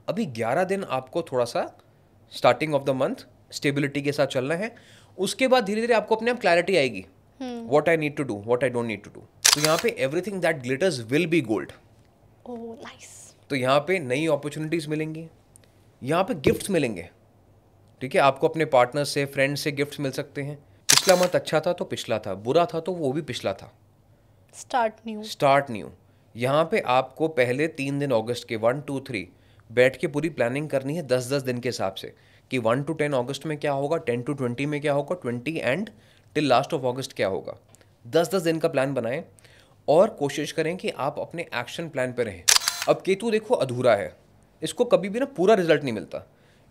अभी 11 दिन आपको थोड़ा सा starting of the month stability के साथ चलना है। उसके बाद धीरे धीरे आपको अपने आप क्लैरिटी आएगी, what I need to do, what I don't need to do. तो यहाँ पे everything that glitters will be gold. Oh nice. तो यहाँ पे नई अपॉर्चुनिटीज मिलेंगी, यहाँ पे गिफ्ट्स मिलेंगे। ठीक है, आपको अपने पार्टनर से, फ्रेंड से गिफ्ट्स मिल सकते हैं। पिछला मंथ अच्छा था तो पिछला था, बुरा था तो वो भी पिछला था। Start new. यहाँ पे आपको पहले 3 दिन अगस्त के 1, 2, 3 बैठ के पूरी प्लानिंग करनी है 10-10 दिन के हिसाब से कि 1 to 10 अगस्त में क्या होगा, 10 to 20 में क्या होगा, 20 एंड टिल लास्ट ऑफ अगस्त क्या होगा। 10-10 दिन का प्लान बनाएं और कोशिश करें कि आप अपने एक्शन प्लान पे रहें। अब केतु देखो अधूरा है, इसको कभी भी ना पूरा रिजल्ट नहीं मिलता।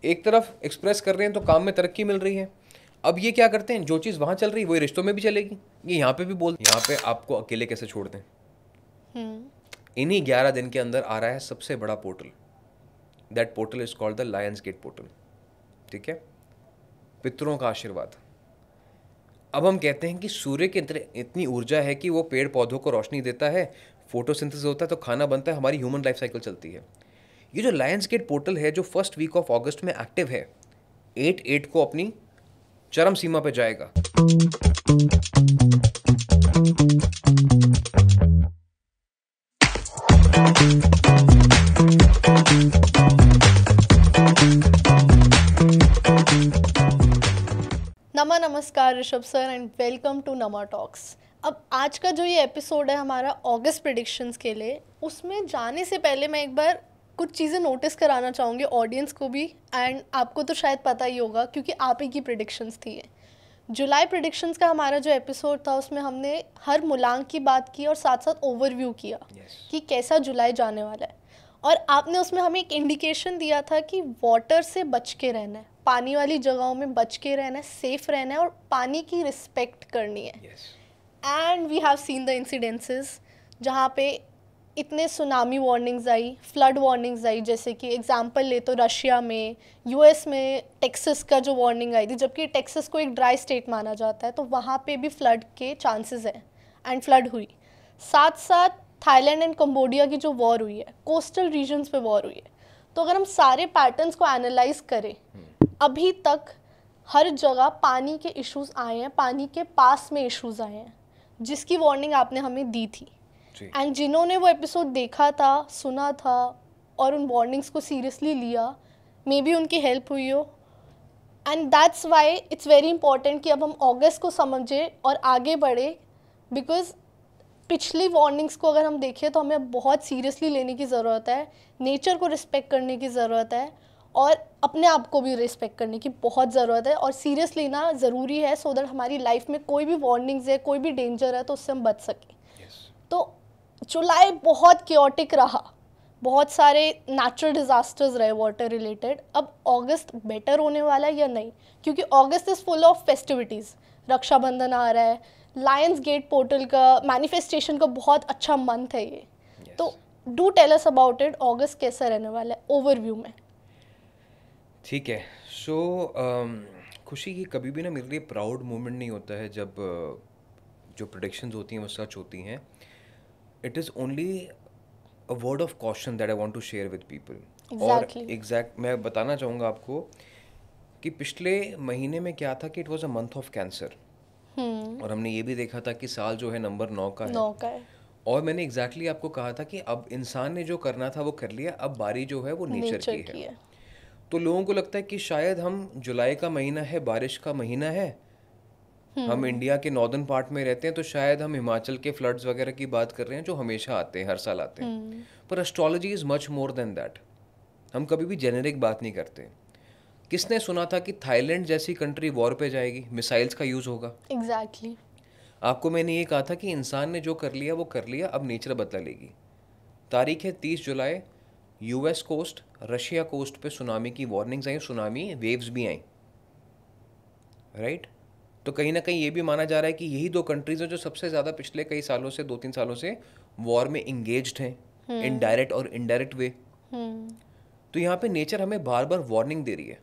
एक तरफ एक्सप्रेस कर रहे हैं तो काम में तरक्की मिल रही है, अब ये क्या करते हैं, जो चीज़ वहाँ चल रही है वही रिश्तों में भी चलेगी, ये यहाँ पे भी बोल, यहाँ पे आपको अकेले कैसे छोड़ दें। इन्हीं 11 दिन के अंदर आ रहा है सबसे बड़ा portal, that portal is called the lions gate portal. ठीक है, पितरों का आशीर्वाद। अब हम कहते हैं कि सूर्य के अंदर इतनी ऊर्जा है कि वो पेड़ पौधों को रोशनी देता है, फोटोसिंथेसिस होता है तो खाना बनता है, हमारी ह्यूमन लाइफ साइकिल चलती है। ये जो लायंस गेट पोर्टल है जो फर्स्ट वीक ऑफ अगस्त में एक्टिव है, 8/8 को अपनी चरम सीमा पे जाएगा। नमस्कार Rishabh sir and welcome to नमा टॉक्स। अब आज का जो ये एपिसोड है हमारा अगस्त प्रेडिक्शंस के लिए, उसमें जाने से पहले मैं एक बार कुछ चीज़ें नोटिस कराना चाहूँगी ऑडियंस को भी, एंड आपको तो शायद पता ही होगा क्योंकि आप ही की प्रेडिक्शंस थी ये। जुलाई प्रेडिक्शंस का हमारा जो एपिसोड था उसमें हमने हर मूलांक की बात की और साथ साथ ओवरव्यू किया कि कैसा जुलाई जाने वाला है, और आपने उसमें हमें एक इंडिकेशन दिया था कि वाटर से बच के रहना है, पानी वाली जगहों में बच के रहना है, सेफ रहना है और पानी की रिस्पेक्ट करनी है। And we have seen the incidences जहाँ पे इतने सुनामी वार्निंग्स आई, फ्लड वार्निंग्स आई, जैसे कि एग्जांपल ले तो रशिया में, यूएस में टेक्सास का जो वार्निंग आई थी, जबकि टेक्सास को एक ड्राई स्टेट माना जाता है, तो वहाँ पे भी फ्लड के चांसेस हैं एंड फ्लड हुई। साथ साथ थाईलैंड एंड कंबोडिया की जो वॉर हुई है, कोस्टल रीजन्स पे वॉर हुई है। तो अगर हम सारे पैटर्न्स को एनालाइज करें, अभी तक हर जगह पानी के इश्यूज आए हैं, पानी के पास में इश्यूज आए हैं, जिसकी वार्निंग आपने हमें दी थी। एंड जिन्होंने वो एपिसोड देखा था, सुना था और उन वार्निंग्स को सीरियसली लिया, मे बी उनकी हेल्प हुई हो। And that's why it's very important कि अब हम अगस्त को समझें और आगे बढ़े, बिकॉज पिछली वार्निंग्स को अगर हम देखें तो हमें बहुत सीरियसली लेने की ज़रूरत है, नेचर को रिस्पेक्ट करने की ज़रूरत है और अपने आप को भी रिस्पेक्ट करने की बहुत ज़रूरत है, और सीरियस लेना ज़रूरी है सो दैट हमारी लाइफ में कोई भी वार्निंग्स है, कोई भी डेंजर है तो उससे हम बच सकें। तो जुलाई बहुत क्योटिक रहा, बहुत सारे नेचुरल डिजास्टर्स रहे वाटर रिलेटेड। अब अगस्त बेटर होने वाला है या नहीं, क्योंकि August is full of festivities, Rakshabandhan आ रहा है, लायंस गेट पोर्टल का मैनिफेस्टेशन का बहुत अच्छा मंथ है ये। तो do tell us about it, अगस्त कैसा रहने वाला है ओवरव्यू में। ठीक है, सो खुशी की कभी भी ना मेरे लिए प्राउड मोमेंट नहीं होता है जब जो प्रेडिक्शंस होती हैं वो सच होती हैं। It is only a word of caution that I want to share with people. और एग्जैक्ट मैं बताना चाहूँगा आपको कि पिछले महीने में क्या था कि it was a month of cancer, और हमने ये भी देखा था कि साल जो है नंबर 9 का है। और मैंने एग्जैक्टली आपको कहा था कि अब इंसान ने जो करना था वो कर लिया, अब बारी जो है वो नेचर की है। तो लोगों को लगता है कि शायद हम जुलाई का महीना है, बारिश का महीना है, हम इंडिया के नॉर्दर्न पार्ट में रहते हैं तो शायद हम हिमाचल के फ्लड्स वगैरह की बात कर रहे हैं जो हमेशा आते हैं, हर साल आते हैं। पर astrology is much more than that. हम कभी भी जेनेरिक बात नहीं करते। किसने सुना था कि थाईलैंड जैसी कंट्री वॉर पे जाएगी, मिसाइल्स का यूज़ होगा? एग्जैक्टली आपको मैंने ये कहा था कि इंसान ने जो कर लिया वो कर लिया, अब नेचर बदला लेगी। तारीख है 30 जुलाई, यूएस कोस्ट, रशिया कोस्ट पे सुनामी की वार्निंग्स आई, सुनामी वेव्स भी आई, राइट। तो कहीं ना कहीं ये भी माना जा रहा है कि यही दो कंट्रीज हैं जो सबसे ज़्यादा पिछले कई सालों से, 2-3 सालों से वॉर में इंगेज्ड हैं, इनडायरेक्ट और इनडायरेक्ट वे। तो यहाँ पे नेचर हमें बार बार वार्निंग दे रही है,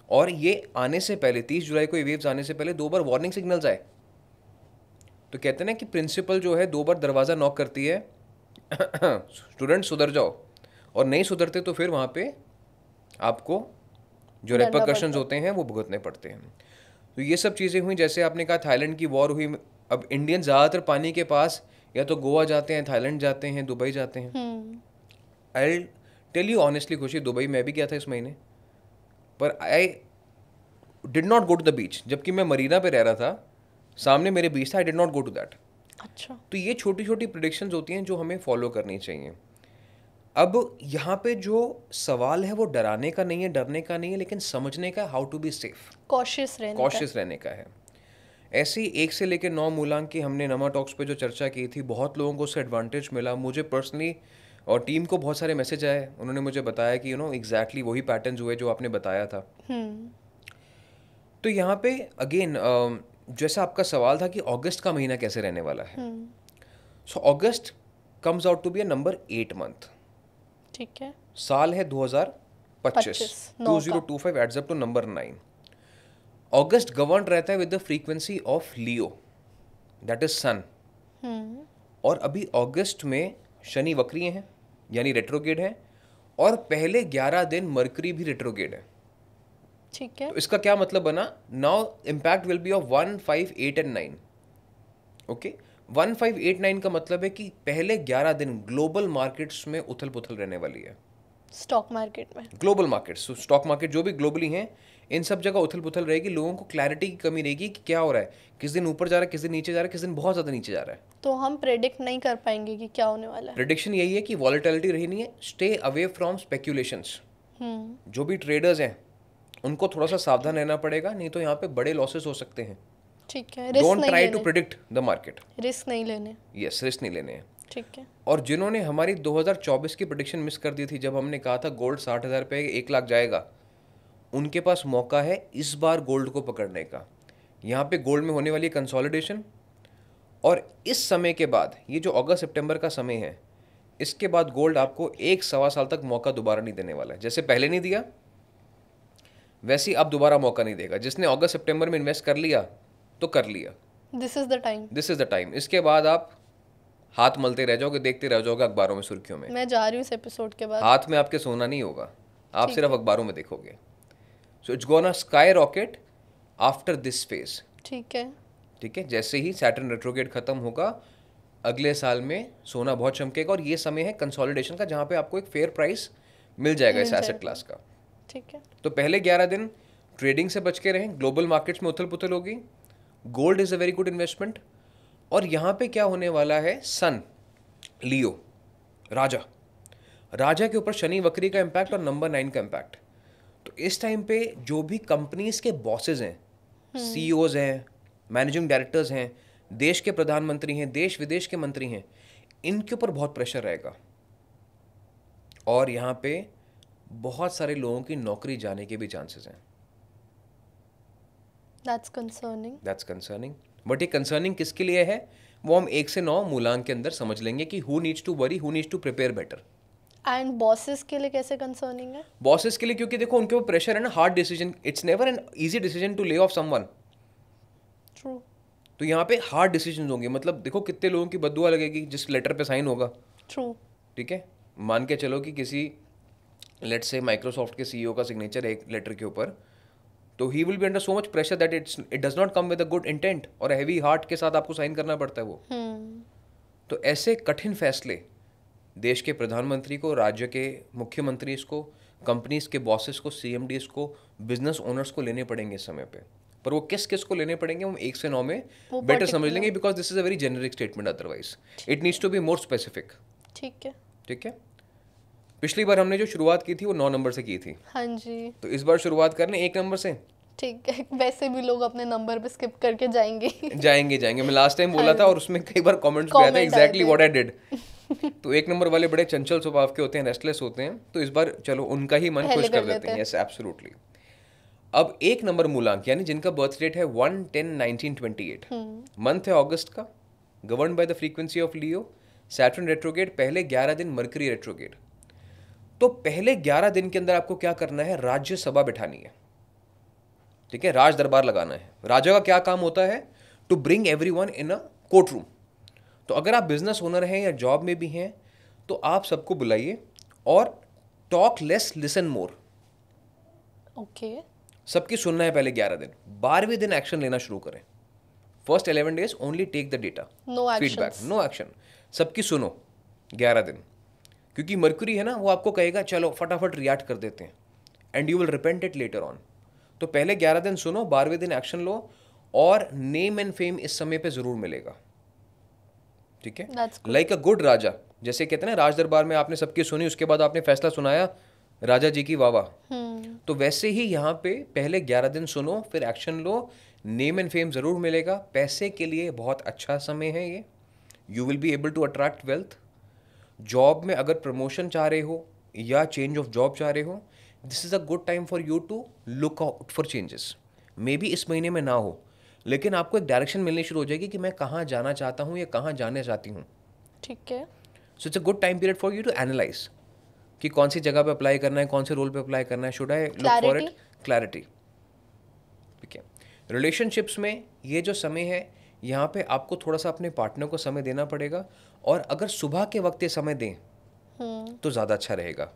और ये आने से पहले 30 जुलाई को ये वेव्स आने से पहले 2 बार वार्निंग सिग्नल्स आए। तो कहते हैं ना कि प्रिंसिपल जो है 2 बार दरवाज़ा नॉक करती है स्टूडेंट सुधर जाओ, और नहीं सुधरते तो फिर वहाँ पे आपको जो डरना रेपरकशंस पड़ता है। होते हैं वो भुगतने पड़ते हैं। तो ये सब चीज़ें हुई, जैसे आपने कहा थाईलैंड की वॉर हुई। अब इंडियन ज़्यादातर पानी के पास या तो गोवा जाते हैं, थाईलैंड जाते हैं, दुबई जाते हैं। I tell you honestly Khushi, Dubai मैं भी गया था इस महीने, पर I did not go to the beach. जबकि मैं मरीना पे रह रहा था, सामने मेरे बीच था, I did not go to that. अच्छा। तो ये छोटी छोटी प्रिडिक्शंस होती हैं जो हमें फॉलो करनी चाहिए। अब यहाँ पे जो सवाल है वो डराने का नहीं है, डरने का नहीं है, लेकिन समझने का, how to be safe, cautious रहने का। कॉशियस रहने का है। ऐसे ही 1 से लेकर 9 मूलांक की हमने नमा टॉक्स पे जो चर्चा की थी, बहुत लोगों को उससे एडवांटेज मिला। मुझे पर्सनली और टीम को बहुत सारे मैसेज आए, उन्होंने मुझे बताया कि एग्जैक्टली वही पैटर्न्स हुए जो आपने बताया था। तो यहाँ पे अगेन जैसा आपका सवाल था कि अगस्त का महीना कैसे रहने वाला है, so August comes out to be a number 8 month. ठीक है। साल है 2025, 2025 एड्स अप टू नंबर 9। अगस्त गवर्न रहता है with the frequency of Leo, that is sun. और अभी अगस्त में शनि वक्रीय हैं, यानी रेट्रोगेड है, और पहले 11 दिन मरकरी भी रेट्रोगेड है। ठीक है। तो इसका क्या मतलब बना, now impact will be of 1, 5, 8 and 9। Okay, 1, 5, 8, 9 का मतलब है कि पहले 11 दिन ग्लोबल मार्केट्स में उथल पुथल रहने वाली है। स्टॉक मार्केट में, ग्लोबल मार्केट्स, स्टॉक मार्केट जो भी ग्लोबली हैं, इन सब जगह उथल पुथल रहेगी। लोगों को क्लैरिटी की कमी रहेगी कि क्या हो रहा है, किस दिन ऊपर जा रहा है, किस दिन नीचे जा रहा है, किस दिन बहुत ज़्यादा नीचे जा रहा है। तो हम प्रेडिक्ट नहीं कर पाएंगे कि क्या होने वाला है। प्रेडिक्शन यही है कि वॉलेटिलिटी रहनी है। Stay away from speculations. जो भी ट्रेडर्स हैं उनको थोड़ा सा सावधान रहना पड़ेगा, नहीं तो यहाँ पे बड़े लॉसेस हो सकते हैं। ठीक है। रिस्क डोंट नहीं ट्राई टू लेने, प्रिडिक्ट द मार्केट। रिस्क नहीं लेने। यस, रिस्क नहीं लेने हैं। ठीक है। और जिन्होंने हमारी 2024 की प्रेडिक्शन मिस कर दी थी, जब हमने कहा था गोल्ड 60,000 पे 1 लाख जाएगा, उनके पास मौका है इस बार गोल्ड को पकड़ने का। यहाँ पे गोल्ड में होने वाली कंसोलिडेशन, और इस समय के बाद, ये जो अगस्त सितंबर का समय है, इसके बाद गोल्ड आपको 1 सवा साल तक मौका दोबारा नहीं देने वाला है। जैसे पहले नहीं दिया, वैसे ही अब दोबारा मौका नहीं देगा। जिसने अगस्त सितंबर में इन्वेस्ट कर लिया तो कर लिया, this is the time. This is the time. इसके बाद आप हाथ मलते रह जाओगे, देखते रह जाओगे अखबारों में, सुर्खियों में। मैं जा रही हूँ इस एपिसोड के बाद। हाथ में आपके सोना नहीं होगा, आप सिर्फ अखबारों में देखोगे। So it's gonna sky rocket after this phase. ठीक है। ठीक है, जैसे ही सैटर्न रेट्रोगेट खत्म होगा, अगले साल में सोना बहुत चमकेगा। और ये समय है कंसोलिडेशन का, जहाँ पे आपको एक फेयर प्राइस मिल जाएगा इस एसेट क्लास का। ठीक है। तो पहले 11 दिन ट्रेडिंग से बच के रहें, ग्लोबल मार्केट्स में उथल पुथल होगी। Gold is a very good investment. और यहाँ पे क्या होने वाला है, सन, लियो, राजा, राजा के ऊपर शनि वक्री का इम्पैक्ट और नंबर 9 का इम्पैक्ट। तो इस टाइम पे जो भी कंपनीज के बॉसेज हैं, सीईओज हैं, मैनेजिंग डायरेक्टर्स हैं, देश के प्रधानमंत्री हैं, देश विदेश के मंत्री हैं, इनके ऊपर बहुत प्रेशर रहेगा। और यहाँ पे बहुत सारे लोगों की नौकरी जाने के भी चांसेस हैं। That's concerning. That's concerning. But ये कंसर्निंग किसके लिए है, वो हम 1 से 9 मूलांक के अंदर समझ लेंगे कि who needs to worry, who needs to prepare better. And bosses के लिए कैसे कंसर्निंग है? बॉसेस के लिए, क्योंकि देखो उनके ऊपर प्रेशर है ना, hard decision. It's never an easy decision to lay off someone. True. तो यहाँ पे हार्ड डिसीजन होंगे। मतलब देखो कितने लोगों की बद्दुआ लगेगी जिस लेटर पे साइन होगा। ट्रू। ठीक है, मान के चलो कि किसी, लेट्स से माइक्रोसॉफ्ट के सीईओ का सिग्नेचर है एक लेटर के ऊपर, तो he will be under so much pressure that it does not come with a good intent, और हैवी हार्ट के साथ आपको साइन करना पड़ता है वो। तो ऐसे कठिन फैसले देश के प्रधानमंत्री को, राज्य के मुख्यमंत्री को, कंपनीज के बॉसेस को, सीएमडीज को, बिजनेस ओनर्स को लेने पड़ेंगे इस समय पे। पर वो किस किस को लेने पड़ेंगे हम 1 से 9 में बेटर समझ लेंगे, because this is a very generic statement, otherwise it needs to be more specific. ठीक है। ठीक है, पिछली बार हमने जो शुरुआत की थी वो 9 नंबर से की थी। हाँ जी। तो इस बार शुरुआत करने 1 नंबर से। ठीक है। वैसे भी लोग अपने नंबर पे स्किप करके जाएंगे। जाएंगे। मैं लास्ट टाइम बोला था और उसमें कई बार कमेंट्स भी आए थे एग्जैक्टली व्हाट आई डिड। तो 1 नंबर वाले बड़े चंचल स्वभाव के होते हैं, रेस्टलेस होते हैं, तो इस बार चलो उनका ही मन खुश कर देते हैं। Yes, absolutely. अब 1 नंबर मूलांक, यानी जिनका बर्थ डेट है 1/10/1928, मंथ है अगस्त का, govern by the frequency of Leo, Saturn retrograde, पहले 11 दिन मरकरी रेट्रोगेट। तो पहले 11 दिन के अंदर आपको क्या करना है, राज्यसभा बिठानी है। ठीक है, राज दरबार लगाना है। राजा का क्या काम होता है, to bring everyone in a court room. तो अगर आप बिजनेस ओनर हैं या जॉब में भी हैं, तो आप सबको बुलाइए और talk less, listen more. Okay. सबकी सुनना है पहले 11 दिन, 12वें दिन एक्शन लेना शुरू करें। First 11 days only take the data, no feedback, actions. No action. सबकी सुनो 11 दिन, क्योंकि मर्क्यूरी है ना, वो आपको कहेगा चलो फटाफट रिएक्ट कर देते हैं, and you will repent it later on. तो पहले 11 दिन सुनो, 12वें दिन एक्शन लो, और नेम एंड फेम इस समय पे जरूर मिलेगा। ठीक है, That's good. Like a good raja, जैसे कहते हैं ना राज दरबार में आपने सबकी सुनी, उसके बाद आपने फैसला सुनाया, राजा जी की वाह वाह। तो वैसे ही यहाँ पे पहले 11 दिन सुनो, फिर action low, name and fame जरूर मिलेगा, पैसे के लिए बहुत अच्छा समय है ये। You will be able to attract wealth. Job में अगर प्रमोशन चाह रहे हो या चेंज ऑफ जॉब चाह रहे हो, this is a good time for you to look out for changes. Maybe इस महीने में ना हो, लेकिन आपको एक डायरेक्शन मिलनी शुरू हो जाएगी कि मैं कहाँ जाना चाहता हूँ या कहाँ जाने चाहती हूँ। ठीक है। So it's a good time period for you to analyse कि कौन सी जगह पे अप्लाई करना है, कौन से रोल पे अप्लाई करना है, should I look for it, clarity. ठीक है, रिलेशनशिप्स में ये जो समय है, यहाँ पे आपको थोड़ा सा अपने पार्टनर को समय देना पड़ेगा, और अगर सुबह के वक्त ये समय दें तो ज़्यादा अच्छा रहेगा।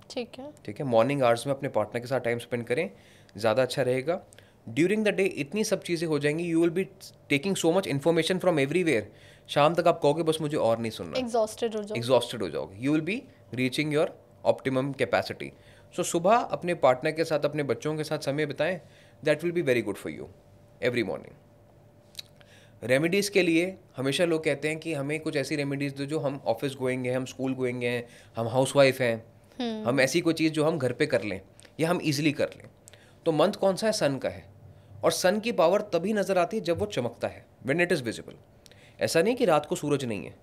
ठीक है। ठीक है, मॉर्निंग आवर्स में अपने पार्टनर के साथ टाइम स्पेंड करें, ज़्यादा अच्छा रहेगा। ड्यूरिंग द डे इतनी सब चीज़ें हो जाएंगी, you will be taking so much information from everywhere, शाम तक आप कहोगे बस मुझे और नहीं सुनना, एग्जॉस्टेड हो जाओ। एग्जॉस्टेड हो जाओगे, you will be reaching your optimum capacity. So सुबह अपने पार्टनर के साथ, अपने बच्चों के साथ समय बिताएं, that will be very good for you every morning. Remedies के लिए हमेशा लोग कहते हैं कि हमें कुछ ऐसी रेमेडीज़ दो जो हम ऑफिस गोइंग हैं, हम स्कूल गोइंग हैं, हम हाउस वाइफ हैं, हम ऐसी कोई चीज़ जो हम घर पे कर लें या हम इजीली कर लें। तो मंथ कौन सा है? सन का है, और सन की पावर तभी नज़र आती है जब वो चमकता है, व्हेन इट इज़ विजिबल। ऐसा नहीं कि रात को सूरज नहीं है,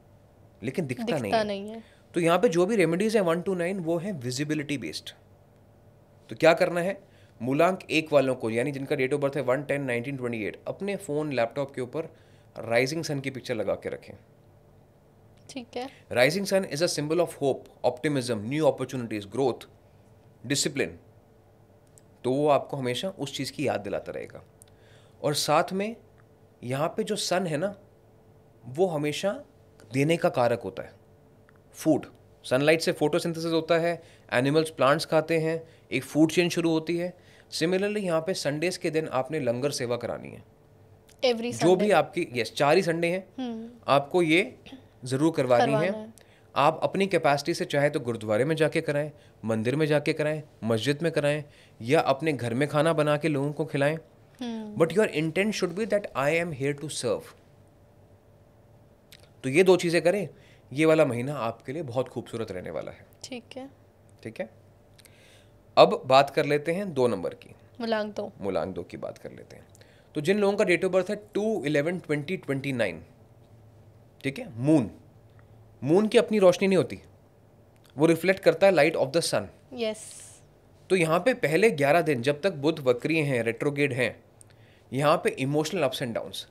लेकिन दिखता नहीं है। तो यहाँ पे जो भी रेमेडीज़ हैं 1 to 9 वो है विजिबिलिटी बेस्ड। तो क्या करना है, मूलांक 1 वालों को, यानी जिनका डेट ऑफ बर्थ है 1/10/1928, अपने फ़ोन लैपटॉप के ऊपर राइजिंग सन की पिक्चर लगा के रखें। ठीक है। Rising sun is a symbol of hope, optimism, new opportunities, growth, discipline. तो वो आपको हमेशा उस चीज़ की याद दिलाता रहेगा। और साथ में यहाँ पे जो सन है ना, वो हमेशा देने का कारक होता है। फूड, सनलाइट से फोटोसिंथेसिस होता है, एनिमल्स प्लांट्स खाते हैं, एक फूड चेन शुरू होती है। सिमिलरली यहाँ पे संडेज के दिन आपने लंगर सेवा करानी है। एवरी जो भी आपकी, यस 4 ही संडे हैं, आपको ये ज़रूर करवानी है। आप अपनी कैपेसिटी से चाहे तो गुरुद्वारे में जाके कराएं, मंदिर में जाके कराएं, मस्जिद में कराएं, या अपने घर में खाना बना के लोगों को खिलाएं। But your intent should be that I am here to serve. तो ये 2 चीज़ें करें, ये वाला महीना आपके लिए बहुत खूबसूरत रहने वाला है। ठीक है। ठीक है, अब बात कर लेते हैं 2 नंबर की, मूलांक 2 की बात कर लेते हैं। तो जिन लोगों का डेट ऑफ बर्थ है 2/11/2029, ठीक है, मून की अपनी रोशनी नहीं होती, वो रिफ्लेक्ट करता है light of the sun. Yes. तो यहाँ पे पहले 11 दिन जब तक बुध वक्री हैं, रेट्रोगेड हैं, यहाँ पे इमोशनल अप्स एंड डाउन्स,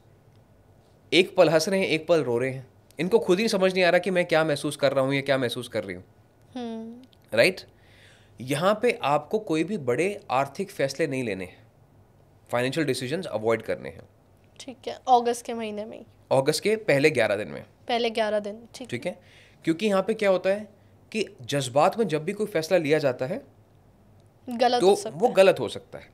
एक पल हंस रहे हैं, एक पल रो रहे हैं, इनको खुद ही समझ नहीं आ रहा कि मैं क्या महसूस कर रहा हूँ या क्या महसूस कर रही हूँ। राइट, यहाँ पे आपको कोई भी बड़े आर्थिक फैसले नहीं लेने हैं, फाइनेंशियल डिसीजंस अवॉइड करने हैं। ठीक है, अगस्त के महीने में, अगस्त के पहले 11 दिन में, पहले 11 दिन। ठीक है, क्योंकि यहाँ पे क्या होता है कि जज्बात में जब भी कोई फैसला लिया जाता है गलत तो हो सकता वो है। गलत हो सकता है।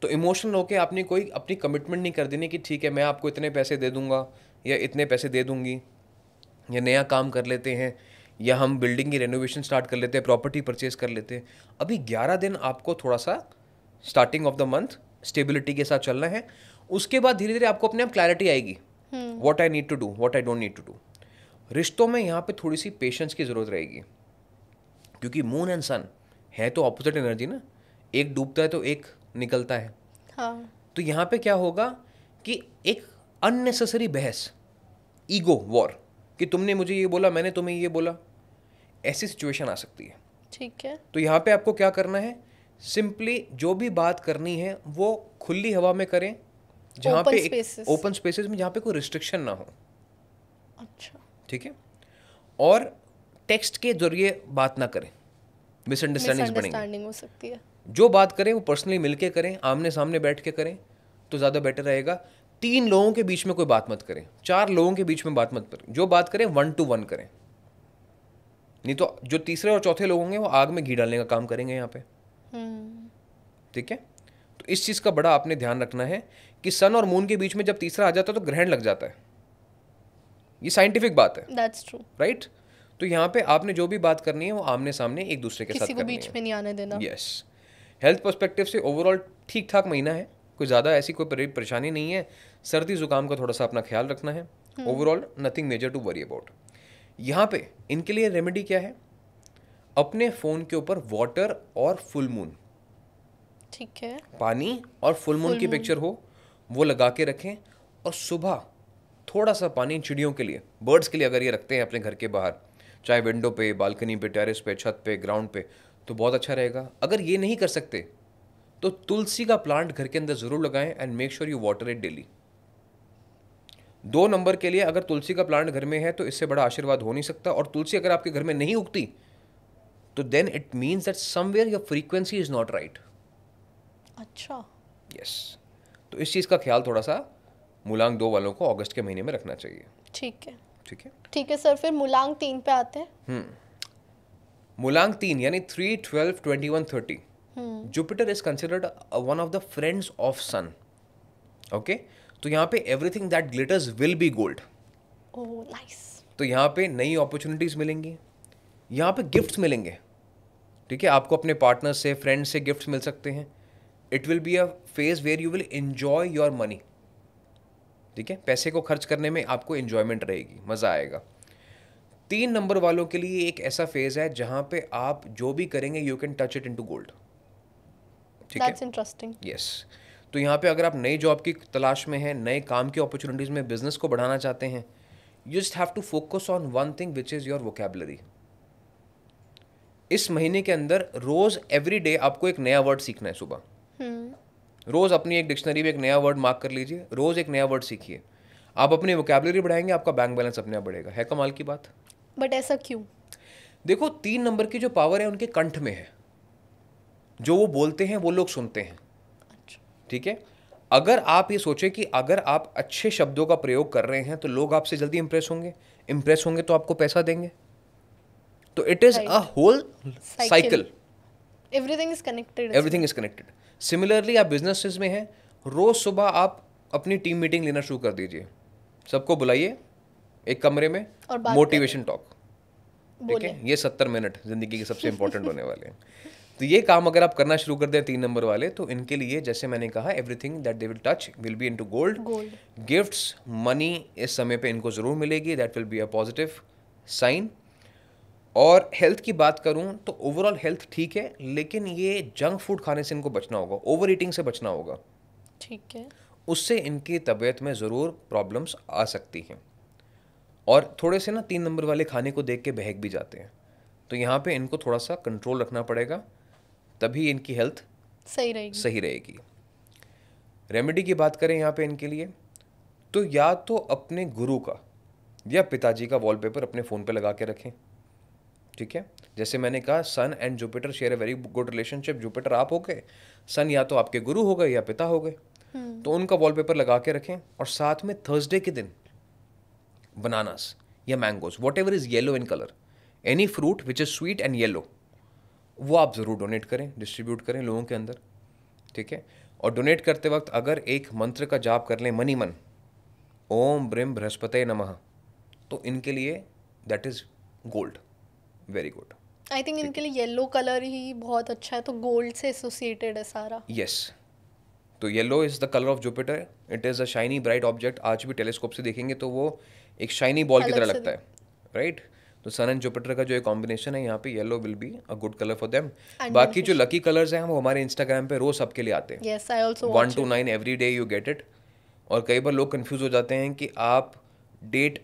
तो इमोशनल होके आपने कोई अपनी कमिटमेंट नहीं कर देनी कि ठीक है मैं आपको इतने पैसे दे दूंगा या इतने पैसे दे दूंगी, या नया काम कर लेते हैं, या हम बिल्डिंग की रेनोवेशन स्टार्ट कर लेते हैं, प्रॉपर्टी परचेज कर लेते हैं। अभी 11 दिन आपको थोड़ा सा starting of the month stability के साथ चलना है। उसके बाद धीरे धीरे आपको अपने आप क्लैरिटी आएगी, what I need to do, what I don't need to do. रिश्तों में यहाँ पे थोड़ी सी पेशेंस की ज़रूरत रहेगी, क्योंकि मून एंड सन है तो ऑपोजिट एनर्जी ना, एक डूबता है तो एक निकलता है। हाँ। तो यहाँ पे क्या होगा कि एक अननेसेसरी बहस, ईगो वॉर, कि तुमने मुझे ये बोला, मैंने तुम्हें ये बोला, ऐसी सिचुएशन आ सकती है। ठीक है। तो यहाँ पे आपको क्या करना है, सिंपली जो भी बात करनी है वो खुली हवा में करें, जहाँ पे ओपन स्पेसेस में, जहाँ पे कोई रिस्ट्रिक्शन ना हो। अच्छा। ठीक है, और टेक्स्ट के जरिए बात ना करें, मिसअंडरस्टैंडिंग हो सकती है। जो बात करें वो पर्सनली मिलके करें, आमने सामने बैठ के करें तो ज़्यादा बेटर रहेगा। 3 लोगों के बीच में कोई बात मत करें, 4 लोगों के बीच में बात मत करें, जो बात करें 1 to 1 करें। नहीं तो जो तीसरे और चौथे लोग होंगे वो आग में घी डालने का काम करेंगे यहाँ पे। ठीक है, तो इस चीज़ का बड़ा आपने ध्यान रखना है कि सन और मून के बीच में जब तीसरा आ जाता है तो ग्रहण लग जाता है। ये साइंटिफिक बात है, दैट्स ट्रू। राइट? तो यहाँ पे आपने जो भी बात करनी है वो आमने सामने एक दूसरे के साथ किसी को करनी बीच है। में नहीं आने देना। यस। हेल्थ पर्सपेक्टिव से ओवरऑल ठीक ठाक महीना है, कोई ज़्यादा ऐसी कोई परेशानी नहीं है। सर्दी जुकाम का थोड़ा सा अपना ख्याल रखना है। Overall nothing major to worry about. यहाँ पे इनके लिए रेमेडी क्या है? अपने फ़ोन के ऊपर वाटर और फुल मून, ठीक है, पानी और फुल मून की पिक्चर हो वो लगा के रखें। और सुबह थोड़ा सा पानी चिड़ियों के लिए, बर्ड्स के लिए अगर ये रखते हैं अपने घर के बाहर, चाहे विंडो पे, बालकनी पे, टेरेस पे, छत पे, ग्राउंड पे, तो बहुत अच्छा रहेगा। अगर ये नहीं कर सकते तो तुलसी का प्लांट घर के अंदर ज़रूर लगाएं and make sure you water it daily. 2 number के लिए अगर तुलसी का प्लांट घर में है तो इससे बड़ा आशीर्वाद हो नहीं सकता। और तुलसी अगर आपके घर में नहीं उगती तो then it means that somewhere your frequency is not right. अच्छा, यस। तो इस चीज़ का ख्याल थोड़ा सा मूलांक 2 वालों को अगस्त के महीने में रखना चाहिए। ठीक है, ठीक है। ठीक है सर। फिर मूलांक 3 पे आते हैं। मूलांक 3 यानी 3, 12, 21, 30, Jupiter is considered one of the friends of sun. Okay, तो यहाँ पे everything that glitters will be gold. Oh nice. तो यहाँ पे नई अपॉर्चुनिटीज मिलेंगी, यहाँ पे गिफ्ट्स मिलेंगे। ठीक है, आपको अपने पार्टनर से, फ्रेंड से गिफ्ट्स मिल सकते हैं। It will be a phase where you will enjoy your money. ठीक है, पैसे को खर्च करने में आपको एंजॉयमेंट रहेगी, मज़ा आएगा। 3 नंबर वालों के लिए एक ऐसा फेज है जहाँ पे आप जो भी करेंगे you can touch it into gold. ठीक है, दैट्स इंटरेस्टिंग। यस। तो यहाँ पे अगर आप नई जॉब की तलाश में हैं, नए काम की अपॉर्चुनिटीज़ में बिजनेस को बढ़ाना चाहते हैं, you just have to focus on one thing which is your vocabulary. इस महीने के अंदर रोज़ एवरी डे आपको एक नया वर्ड सीखना है। सुबह रोज़ अपनी एक डिक्शनरी में एक नया वर्ड मार्क कर लीजिए, रोज़ एक नया वर्ड सीखिए। आप अपनी वोकैबुलरी बढ़ाएंगे, आपका बैंक बैलेंस अपने आप बढ़ेगा। है कमाल की बात। बट ऐसा क्यों? देखो, 3 नंबर की जो पावर है उनके कंठ में है। जो वो बोलते हैं वो लोग सुनते हैं। अच्छा, ठीक है, अगर आप ये सोचें कि अगर आप अच्छे शब्दों का प्रयोग कर रहे हैं तो लोग आपसे जल्दी इंप्रेस होंगे तो आपको पैसा देंगे। तो it is a whole cycle. Everything is connected. Everything is connected. Similarly आप बिजनेसेस में हैं, रोज सुबह आप अपनी टीम मीटिंग लेना शुरू कर दीजिए। सबको बुलाइए एक कमरे में, और बात मोटिवेशन टॉक। ठीक है, ये 70 मिनट जिंदगी के सबसे इंपॉर्टेंट होने वाले हैं। तो ये काम अगर आप करना शुरू कर दें 3 नंबर वाले, तो इनके लिए जैसे मैंने कहा, everything that they will touch will be into gold. Gifts, money इस समय पे इनको ज़रूर मिलेगी। That will be a positive sign. और हेल्थ की बात करूं तो ओवरऑल हेल्थ ठीक है, लेकिन ये जंक फूड खाने से इनको बचना होगा, ओवर ईटिंग से बचना होगा। ठीक है, उससे इनकी तबीयत में ज़रूर प्रॉब्लम्स आ सकती हैं। और थोड़े से ना 3 नंबर वाले खाने को देख के बहक भी जाते हैं। तो यहाँ पे इनको थोड़ा सा कंट्रोल रखना पड़ेगा, तभी इनकी हेल्थ सही रहेगी। रेमेडी की बात करें यहाँ पे इनके लिए, तो या तो अपने गुरु का या पिताजी का वॉलपेपर अपने फ़ोन पे लगा के रखें। ठीक है, जैसे मैंने कहा, sun and Jupiter share a very good relationship. Jupiter आप हो गए, सन या तो आपके गुरु हो गए या पिता हो गए। तो उनका वॉलपेपर लगा के रखें। और साथ में थर्सडे के दिन बनानास या mangoes, what ever is yellow in colour, any fruit which is sweet and yellow, वो आप ज़रूर डोनेट करें, डिस्ट्रीब्यूट करें लोगों के अंदर। ठीक है, और डोनेट करते वक्त अगर एक मंत्र का जाप कर लें मनी मन, ओम ब्रिम बृहस्पते नमः, तो इनके लिए that is gold, very good. I think इनके लिए येलो कलर ही बहुत अच्छा है, तो गोल्ड से एसोसिएटेड है सारा। यस, तो yellow is the colour of Jupiter. It is a shiny bright object. आज भी टेलीस्कोप से देखेंगे तो वो एक शाइनी बॉल की तरह लगता है, राइट? तो सन एंड जुपिटर का जो एक कॉम्बिनेशन है, यहाँ पे yellow will be a good colour for them. बाकी जो लकी कलर्स हैं वो हमारे इंस्टाग्राम पे रोज सबके लिए आते हैं। Yes, I also 1 to 9 every day you get it. और कई बार लोग कंफ्यूज हो जाते हैं कि आप डेट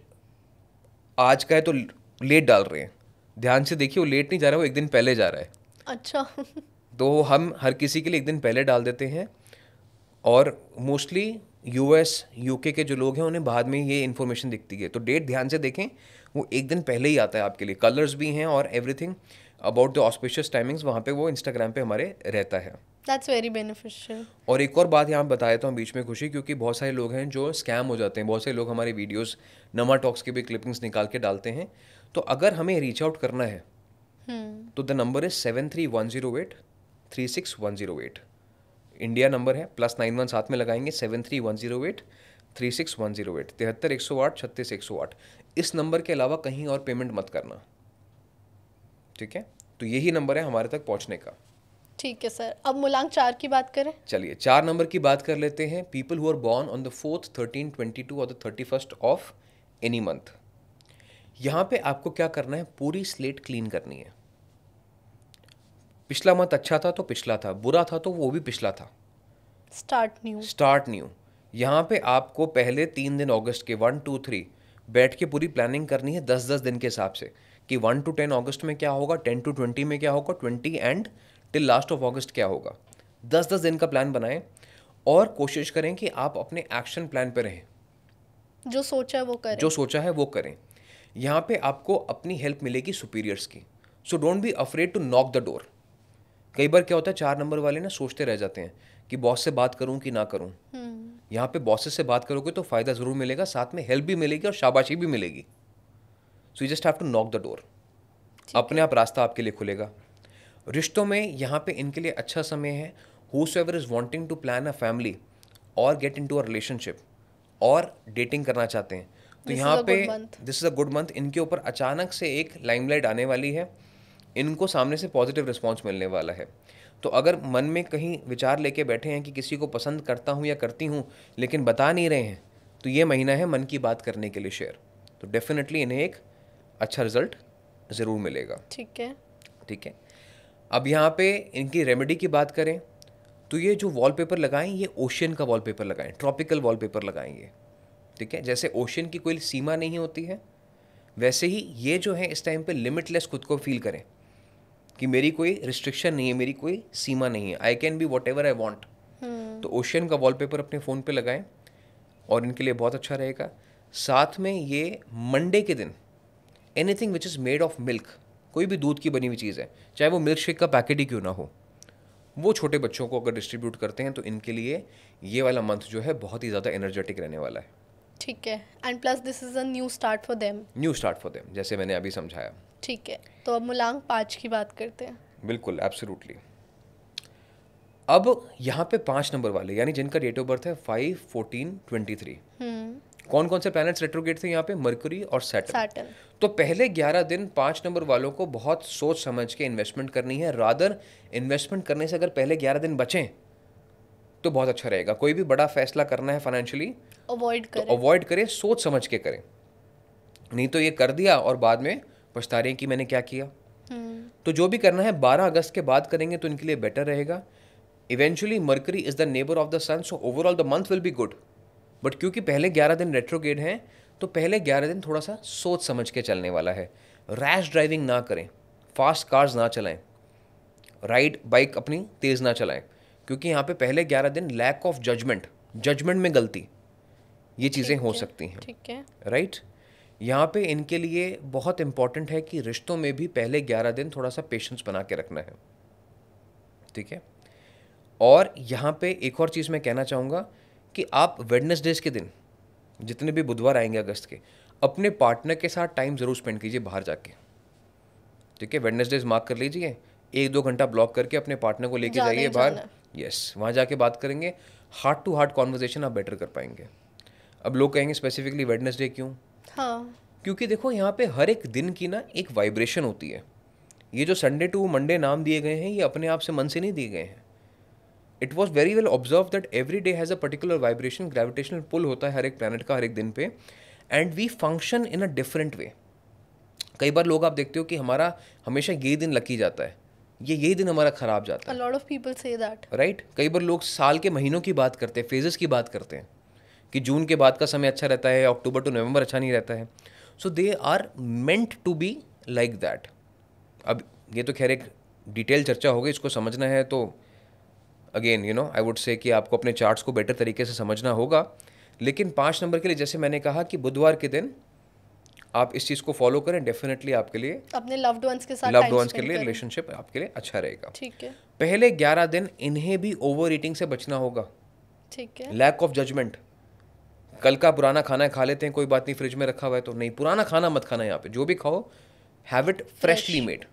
आज का है तो लेट डाल रहे हैं। ध्यान से देखिए, वो लेट नहीं जा रहा है, वो एक दिन पहले जा रहा है। अच्छा। तो हम हर किसी के लिए एक दिन पहले डाल देते हैं। और मोस्टली यूएस यूके के जो लोग हैं उन्हें बाद में ये इन्फॉर्मेशन दिखती है। तो डेट ध्यान से देखें, वो एक दिन पहले ही आता है आपके लिए। कलर्स भी हैं और everything about the auspicious timings वहाँ पे वो इंस्टाग्राम पे हमारे रहता है। That's very beneficial. और एक और बात यहाँ बताया तो हम बीच में खुशी, क्योंकि बहुत सारे लोग हैं जो स्कैम हो जाते हैं। बहुत से लोग हमारे वीडियोस नमा टॉक्स के भी क्लिपिंग्स निकाल के डालते हैं। तो अगर हमें रीच आउट करना है तो the number is 7310836108। India number है, +91 साथ में लगाएंगे, 7310836108, 73 108 36 108। इस नंबर के अलावा कहीं और पेमेंट मत करना, ठीक है? तो यही नंबर है हमारे तक पहुंचने का। ठीक है सर, अब मूलांक 4 की बात करें। चलिए 4 नंबर की बात कर लेते हैं। People who are born on the 4th 13 22 और the 31st of any month. यहाँ पे आपको क्या करना है, पूरी स्लेट क्लीन करनी है। पिछला मंथ अच्छा था तो पिछला था, बुरा था तो वो भी पिछला था। Start new. यहाँ पे आपको पहले 3 दिन अगस्त के 1 2 3 बैठ के पूरी प्लानिंग करनी है 10-10 दिन के हिसाब से, कि 1 to 10 अगस्त में क्या होगा, 10 to 20 में क्या होगा, 20 एंड टिल लास्ट ऑफ अगस्त क्या होगा। 10-10 दिन का प्लान बनाएं और कोशिश करें कि आप अपने एक्शन प्लान पे रहें। जो सोचा है वो करें। जो सोचा है वो करें। यहाँ पे आपको अपनी हेल्प मिलेगी सुपीरियर्स की। So don't be afraid to knock the door. कई बार क्या होता है, 4 नंबर वाले ना सोचते रह जाते हैं कि बॉस से बात करूं कि ना करूं। यहाँ पे बॉसेस से बात करोगे तो फ़ायदा ज़रूर मिलेगा, साथ में हेल्प भी मिलेगी और शाबाशी भी मिलेगी। So you just have to knock the door. अपने आप रास्ता आपके लिए खुलेगा। रिश्तों में यहाँ पे इनके लिए अच्छा समय है। Whosoever is wanting to plan a family और गेट इनटू अ रिलेशनशिप और डेटिंग करना चाहते हैं, तो यहाँ पे this is a good month. इनके ऊपर अचानक से एक लाइमलाइट आने वाली है, इनको सामने से पॉजिटिव रिस्पॉन्स मिलने वाला है। तो अगर मन में कहीं विचार लेके बैठे हैं कि किसी को पसंद करता हूँ या करती हूँ लेकिन बता नहीं रहे हैं, तो ये महीना है मन की बात करने के लिए शेयर। तो डेफिनेटली इन्हें एक अच्छा रिजल्ट ज़रूर मिलेगा। ठीक है। ठीक है। अब यहाँ पे इनकी रेमेडी की बात करें तो ये जो वॉलपेपर लगाएं, ये ओशियन का वॉलपेपर लगाएं, ट्रॉपिकल वॉलपेपर लगाएंगे। ठीक है, जैसे ओशियन की कोई सीमा नहीं होती है, वैसे ही ये जो है इस टाइम पे लिमिटलेस खुद को फील करें कि मेरी कोई रिस्ट्रिक्शन नहीं है, मेरी कोई सीमा नहीं है, I can be what ever I want. तो ओशियन का वॉलपेपर अपने फ़ोन पे लगाएं और इनके लिए बहुत अच्छा रहेगा। साथ में ये मंडे के दिन anything which is made of milk, कोई भी दूध की बनी हुई चीज़ है, चाहे वो मिल्क शेक का पैकेट ही क्यों ना हो, वो छोटे बच्चों को अगर डिस्ट्रीब्यूट करते हैं तो इनके लिए ये वाला मंथ जो है बहुत ही ज़्यादा एनर्जेटिक रहने वाला है। ठीक है। And plus this is a new start for them. New start for them, जैसे मैंने अभी समझाया। ठीक है, तो अब मूलांक 5 की बात करते हैं। बिल्कुल, एब्सोल्युटली। अब यहाँ पे 5 नंबर वाले, यानी जिनका डेट ऑफ बर्थ है 5/14/23, कौन कौन से प्लैनेट्स रेट्रोगेट थे यहाँ पे, मरकरी और सैटर्न। तो पहले 11 दिन 5 नंबर वालों को बहुत सोच समझ के इन्वेस्टमेंट करनी है। रादर इन्वेस्टमेंट करने से अगर पहले 11 दिन बचें तो बहुत अच्छा रहेगा। कोई भी बड़ा फैसला करना है फाइनेंशियली तो अवॉइड करें, सोच समझ के करें, नहीं तो ये कर दिया और बाद में पछता रहे हैं कि मैंने क्या किया। तो जो भी करना है 12 अगस्त के बाद करेंगे तो इनके लिए बेटर रहेगा। Eventually Mercury is the neighbour of the sun, so overall the month will be good. But क्योंकि पहले 11 दिन रेट्रोगेड हैं तो पहले 11 दिन थोड़ा सा सोच समझ के चलने वाला है। रैश ड्राइविंग ना करें, फास्ट कार्स ना चलाएं, राइड बाइक अपनी तेज़ ना चलाएं, क्योंकि यहाँ पे पहले 11 दिन लैक ऑफ जजमेंट में गलती, ये चीज़ें हो सकती हैं। ठीक है, राइट। यहाँ पे इनके लिए बहुत इंपॉर्टेंट है कि रिश्तों में भी पहले 11 दिन थोड़ा सा पेशेंस बना के रखना है। ठीक है। और यहाँ पे एक और चीज़ मैं कहना चाहूँगा कि आप वेडनेसडेज के दिन, जितने भी बुधवार आएंगे अगस्त के, अपने पार्टनर के साथ टाइम ज़रूर स्पेंड कीजिए बाहर जाके। ठीक है, वेडनेसडेज मार्क कर लीजिए, 1-2 घंटा ब्लॉक करके अपने पार्टनर को लेके जाइए बाहर। यस, वहाँ जाके बात करेंगे, हार्ट टू हार्ट कॉन्वर्जेशन आप बेटर कर पाएंगे। अब लोग कहेंगे स्पेसिफिकली वेडनेसडे क्यों? हाँ, क्योंकि देखो यहाँ पे हर एक दिन की ना एक वाइब्रेशन होती है। ये जो संडे टू मंडे नाम दिए गए हैं ये अपने आप से मन से नहीं दिए गए हैं। It was very well observe that every day has a particular vibration, gravitational pull होता है हर एक प्लैनेट का हर एक दिन पे, and we function in a different way. कई बार लोग आप देखते हो कि हमारा हमेशा यही दिन लकी जाता है, यही दिन हमारा खराब जाता है। a lot of people say that, right. कई बार लोग साल के महीनों की बात करते हैं, फेजेस की बात करते हैं कि जून के बाद का समय अच्छा रहता है, अक्टूबर टू नवंबर अच्छा नहीं रहता है। So they are meant to be like that. अब ये तो खैर एक डिटेल चर्चा होगी, इसको समझना है तो अगेन आई वुड से कि आपको अपने चार्ट्स को बेटर तरीके से समझना होगा। लेकिन 5 नंबर के लिए जैसे मैंने कहा कि बुधवार के दिन आप इस चीज़ को फॉलो करें, डेफिनेटली आपके लिए, अपने लव्ड वंस के साथ लव्ड टाइम वंस के स्पेंड लिए करें। रिलेशनशिप आपके लिए अच्छा रहेगा। ठीक है। पहले 11 दिन इन्हें भी ओवर ईटिंग से बचना होगा। ठीक है। लैक ऑफ जजमेंट, कल का पुराना खाना खा लेते हैं, कोई बात नहीं, फ्रिज में रखा हुआ है तो नहीं, पुराना खाना मत खाना। यहाँ पे जो भी खाओ, हैव इट फ्रेशली मेड।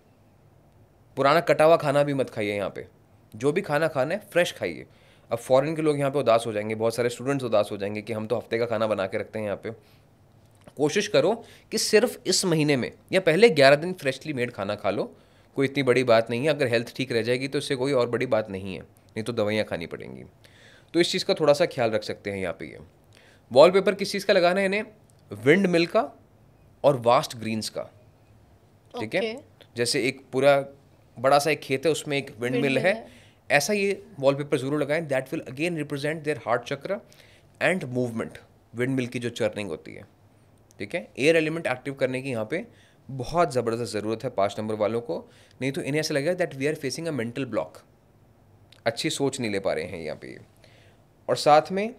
पुराना कटा हुआ खाना भी मत खाइए। यहाँ पे जो भी खाना खाना है फ्रेश खाइए। अब फॉरेन के लोग यहाँ पे उदास हो जाएंगे, बहुत सारे स्टूडेंट्स उदास हो जाएंगे कि हम तो हफ्ते का खाना बना के रखते हैं यहाँ पे। कोशिश करो कि सिर्फ इस महीने में या पहले 11 दिन फ्रेशली मेड खाना खा लो। कोई इतनी बड़ी बात नहीं है, अगर हेल्थ ठीक रह जाएगी तो इससे कोई और बड़ी बात नहीं है, नहीं तो दवाइयाँ खानी पड़ेंगी। तो इस चीज़ का थोड़ा सा ख्याल रख सकते हैं यहाँ पे। ये वॉलपेपर किस चीज़ का लगाना है इन्हें? विंड मिल का और वास्ट ग्रीन्स का। ठीक है, जैसे एक पूरा बड़ा सा एक खेत है, उसमें एक विंड मिल है, ऐसा ये वॉलपेपर जरूर लगाएं। That will again represent their heart चक्र एंड मूवमेंट, विंड मिल की जो चर्निंग होती है। ठीक है, एयर एलिमेंट एक्टिव करने की यहाँ पे बहुत ज़बरदस्त ज़रूरत है 5 नंबर वालों को, नहीं तो इन्हें ऐसा लगेगा that we are facing a mental block, अच्छी सोच नहीं ले पा रहे हैं यहाँ पे। और साथ में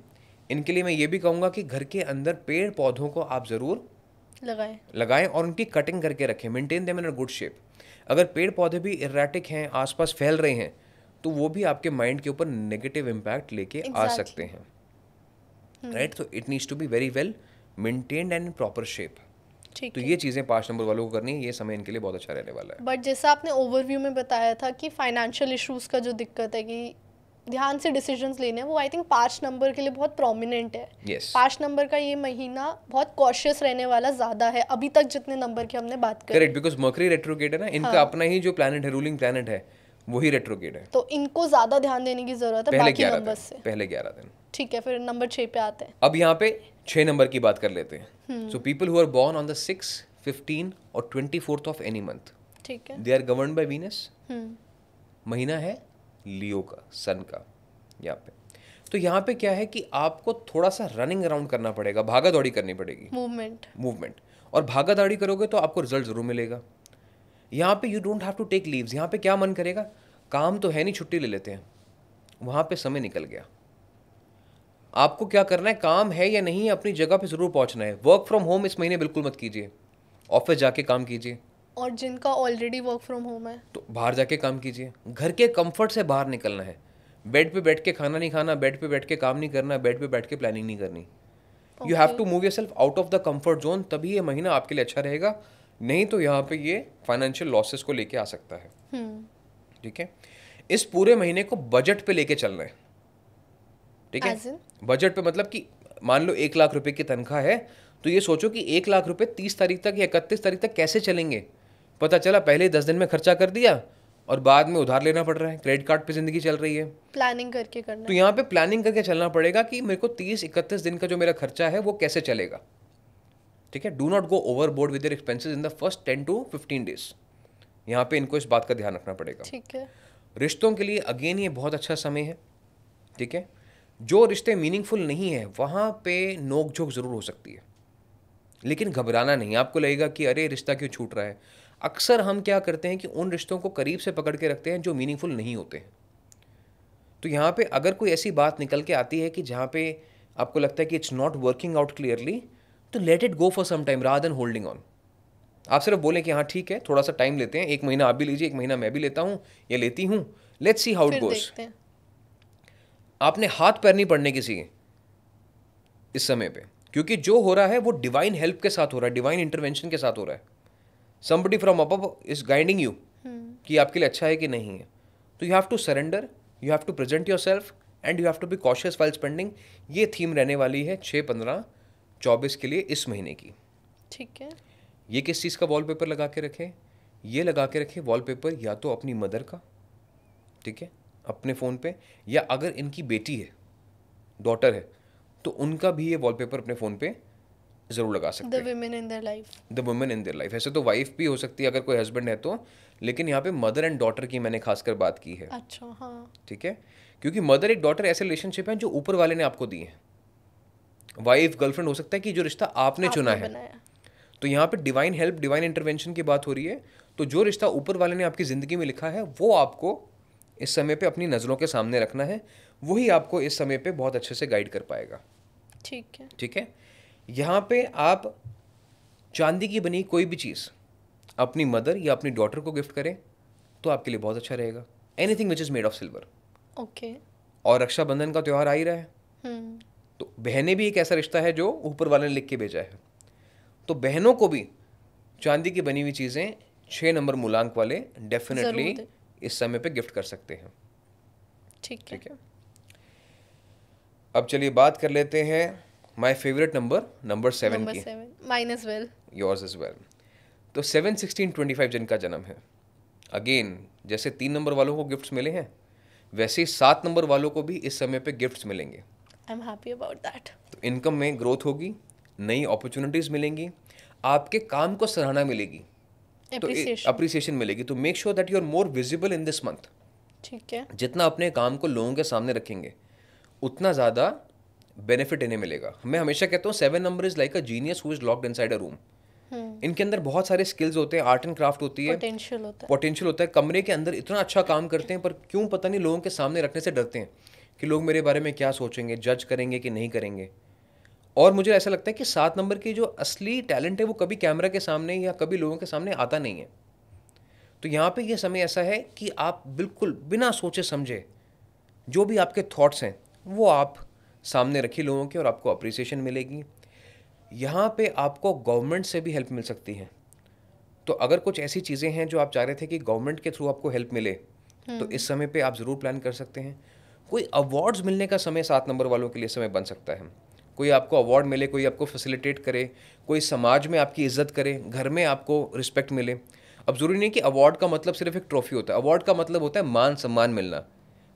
इनके लिए मैं ये भी कहूँगा कि घर के अंदर पेड़ पौधों को आप ज़रूर लगाएं और उनकी कटिंग करके रखें, maintain them in a good shape. अगर पेड़ पौधे भी इरेटिक हैं, आसपास फैल रहे हैं, तो वो भी आपके माइंड के ऊपर नेगेटिव इम्पैक्ट लेके आ सकते हैं। राइट, तो it needs to be very well maintained and in proper shape. तो ये चीज़ें 5 नंबर वालों को करनी है, ये समय इनके लिए बहुत अच्छा रहने वाला है। बट जैसा आपने ओवरव्यू में बताया था कि फाइनेंशियल इश्यूज का जो दिक्कत है कि ध्यान से डिसीजंस लेने हैं, वो आई थिंक 5 नंबर के लिए बहुत प्रोमिनेंट है। yes. 5 नंबर का ये महीना बहुत कॉशियस रहने वाला ज़्यादा है अभी तक जितने नंबर की हमने बात करी। करेक्ट, बिकॉज मर्करी रेट्रोगेट है ना, इनका अपना ही जो प्लैनेट है, रूलिंग प्लैनेट है, वही रेट्रोगेट है। तो इनको ज़्यादा ध्यान देने की ज़रूरत है बाकी नंबर से। पहले 11 दिन। ठीक है, फिर नंबर 6 पे आते हैं। अब यहाँ पे 6 नंबर की बात कर लेते हैं। So people who are born on the 6, 15 और 24th ऑफ एनी मंथ, ठीक है, they are governed by Venus. महीना है लियो का, सन का यहाँ पे। तो यहाँ पे क्या है कि आपको थोड़ा सा रनिंग अराउंड करना पड़ेगा, भागा दौड़ी करनी पड़ेगी, मूवमेंट। और भागा दौड़ी करोगे तो आपको रिजल्ट जरूर मिलेगा। यहाँ पे you don't have to take leaves. यहाँ पे क्या मन करेगा, काम तो है नहीं, छुट्टी ले लेते हैं, वहाँ पे समय निकल गया। आपको क्या करना है, काम है या नहीं, अपनी जगह पे जरूर पहुंचना है। वर्क फ्रॉम होम इस महीने बिल्कुल मत कीजिए, ऑफिस जाके काम कीजिए। और जिनका ऑलरेडी वर्क फ्रॉम होम है तो बाहर जाके काम कीजिए। घर के कंफर्ट से बाहर निकलना है। बेड पे बैठ के खाना नहीं खाना, बेड पे बैठ के काम नहीं करना, बेड पे बैठ के प्लानिंग नहीं करनी। You have to move yourself out of the comfort zone, तभी ये महीना आपके लिए अच्छा रहेगा। नहीं तो यहाँ पे ये फाइनेंशियल लॉसेस को लेके आ सकता है। ठीक है, इस पूरे महीने को बजट पे लेके चलना है। ठीक है, बजट पे मतलब कि मान लो 1 लाख रुपए की तनख्वाह है, तो ये सोचो कि 1 लाख रुपए 30 तारीख तक या 31 तारीख तक कैसे चलेंगे। पता चला पहले 10 दिन में खर्चा कर दिया और बाद में उधार लेना पड़ रहा है, क्रेडिट कार्ड पे जिंदगी चल रही है। प्लानिंग करके करना, तो यहाँ पे प्लानिंग करके चलना पड़ेगा कि मेरे को 30-31 दिन का जो मेरा खर्चा है वो कैसे चलेगा। ठीक है, do not go overboard with your expenses in the first 10 to 15 days. यहाँ पे इनको इस बात का ध्यान रखना पड़ेगा। ठीक है, रिश्तों के लिए अगेन ये बहुत अच्छा समय है। ठीक है, जो रिश्ते मीनिंगफुल नहीं है वहाँ पे नोक झोंक जरूर हो सकती है, लेकिन घबराना नहीं। आपको लगेगा कि अरे रिश्ता क्यों छूट रहा है। अक्सर हम क्या करते हैं कि उन रिश्तों को करीब से पकड़ के रखते हैं जो मीनिंगफुल नहीं होते हैं। तो यहाँ पे अगर कोई ऐसी बात निकल के आती है कि जहाँ पे आपको लगता है कि it's not working out clearly, तो let it go for some time rather than holding on. आप सिर्फ बोलें कि हाँ ठीक है, थोड़ा सा टाइम लेते हैं, 1 महीना आप भी लीजिए, 1 महीना मैं भी लेता हूँ या लेती हूँ, let's see how it goes. आपने हाथ पैर नहीं पड़ने किसी के इस समय पे, क्योंकि जो हो रहा है वो डिवाइन हेल्प के साथ हो रहा है, डिवाइन इंटरवेंशन के साथ हो रहा है। somebody from above is guiding you कि आपके लिए अच्छा है कि नहीं है। तो you have to surrender, you have to present yourself and you have to be cautious while spending। ये थीम रहने वाली है 6, 15, 24 के लिए इस महीने की। ठीक है, ये किस चीज़ का वॉलपेपर लगा के रखें? ये लगा के रखें वॉलपेपर या तो अपनी मदर का, ठीक है, अपने फ़ोन पे, या अगर इनकी बेटी है, डॉटर है, तो उनका भी ये वॉलपेपर अपने फ़ोन पे जरूर लगा सकते हैं। The women in their life. ऐसे तो वाइफ भी हो सकती है अगर कोई हस्बैंड है तो, लेकिन यहाँ पे मदर एंड डॉटर की मैंने खासकर बात की है। अच्छा, हाँ, ठीक है, क्योंकि मदर एक डॉटर ऐसे रिलेशनशिप है जो ऊपर वाले ने आपको दिए हैं। वाइफ गर्लफ्रेंड हो सकता है कि जो रिश्ता आपने चुना है। तो यहाँ पे डिवाइन हेल्प, डिवाइन इंटरवेंशन की बात हो रही है। तो जो रिश्ता ऊपर वाले ने आपकी ज़िंदगी में लिखा है वो आपको इस समय पे अपनी नज़रों के सामने रखना है, वही आपको इस समय पे बहुत अच्छे से गाइड कर पाएगा। ठीक है, ठीक है, यहाँ पे आप चांदी की बनी कोई भी चीज़ अपनी मदर या अपनी डॉटर को गिफ्ट करें तो आपके लिए बहुत अच्छा रहेगा। Anything which is made of silver. Okay. और रक्षाबंधन का त्यौहार आ ही रहा है, हम्म। तो बहनें भी एक ऐसा रिश्ता है जो ऊपर वाले ने लिख के भेजा है, तो बहनों को भी चांदी की बनी हुई चीज़ें 6 नंबर मूलांक वाले डेफिनेटली जरूर दे। इस समय पे गिफ्ट कर सकते हैं। ठीक है। ठीक है, अब चलिए बात कर लेते हैं माय फेवरेट नंबर 7 नंबर की। 7 mine as well. Yours is well. तो 7, 16, 25 जिनका जन्म है, अगेन जैसे 3 नंबर वालों को गिफ्ट्स मिले हैं वैसे ही 7 नंबर वालों को भी इस समय पे गिफ्ट्स मिलेंगे। I am happy about that. तो इनकम में ग्रोथ होगी, नई अपॉर्चुनिटीज़ मिलेंगी, आपके काम को सराहना मिलेगी, तो एप्रिसिएशन। अप्रिसिएशन मिलेगी। तो make sure that you are more visible in this month. ठीक है। जितना अपने काम को लोगों के सामने रखेंगे उतना ज़्यादा बेनिफिट इन्हें मिलेगा। मैं हमेशा कहता हूँ 7 number is like a genius who is locked inside a room. इनके अंदर बहुत सारे स्किल्स होते हैं, आर्ट एंड क्राफ्ट होती है, पोटेंशियल होता है। पोटेंशियल होता है, कमरे के अंदर इतना अच्छा काम करते हैं, पर क्यों पता नहीं लोगों के सामने रखने से डरते हैं कि लोग मेरे बारे में क्या सोचेंगे, जज करेंगे कि नहीं करेंगे। और मुझे ऐसा लगता है कि 7 नंबर की जो असली टैलेंट है वो कभी कैमरा के सामने या कभी लोगों के सामने आता नहीं है। तो यहाँ पे ये समय ऐसा है कि आप बिल्कुल बिना सोचे समझे जो भी आपके थॉट्स हैं वो आप सामने रखिए लोगों के, और आपको अप्रिसिएशन मिलेगी। यहाँ पे आपको गवर्नमेंट से भी हेल्प मिल सकती है। तो अगर कुछ ऐसी चीज़ें हैं जो आप चाह रहे थे कि गवर्नमेंट के थ्रू आपको हेल्प मिले, तो इस समय पे आप ज़रूर प्लान कर सकते हैं। कोई अवार्ड्स मिलने का समय 7 नंबर वालों के लिए समय बन सकता है। कोई आपको अवार्ड मिले, कोई आपको फैसिलिटेट करे, कोई समाज में आपकी इज्जत करे, घर में आपको रिस्पेक्ट मिले। अब ज़रूरी नहीं कि अवार्ड का मतलब सिर्फ एक ट्रॉफी होता है, अवार्ड का मतलब होता है मान सम्मान मिलना।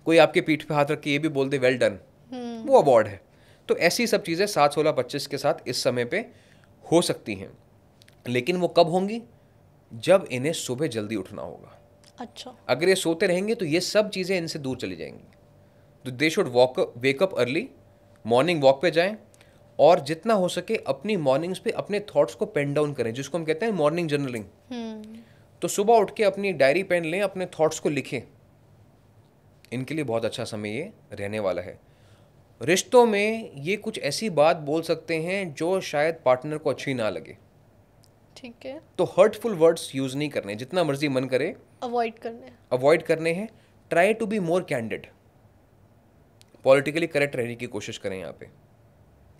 कोई आपके पीठ पे हाथ रख के ये भी बोल दे वेल डन, वो अवार्ड है। तो ऐसी सब चीज़ें 7, 16, 25 के साथ इस समय पे हो सकती हैं, लेकिन वो कब होंगी? जब इन्हें सुबह जल्दी उठना होगा। अच्छा। अगर ये सोते रहेंगे तो ये सब चीज़ें इनसे दूर चली जाएंगी। तो they should wake up early, morning walk पे जाएं, और जितना हो सके अपनी मॉर्निंग्स पे अपने थॉट्स को पेन डाउन करें, जिसको हम कहते हैं मॉर्निंग जर्नलिंग। तो सुबह उठ के अपनी डायरी पेन लें, अपने थॉट्स को लिखें। इनके लिए बहुत अच्छा समय ये रहने वाला है। रिश्तों में ये कुछ ऐसी बात बोल सकते हैं जो शायद पार्टनर को अच्छी ना लगे, ठीक है। तो हर्टफुल वर्ड्स यूज़ नहीं करने, जितना मर्जी मन करे अवॉइड करने हैं। Try to be more candid, politically correct रहने की कोशिश करें यहाँ पे।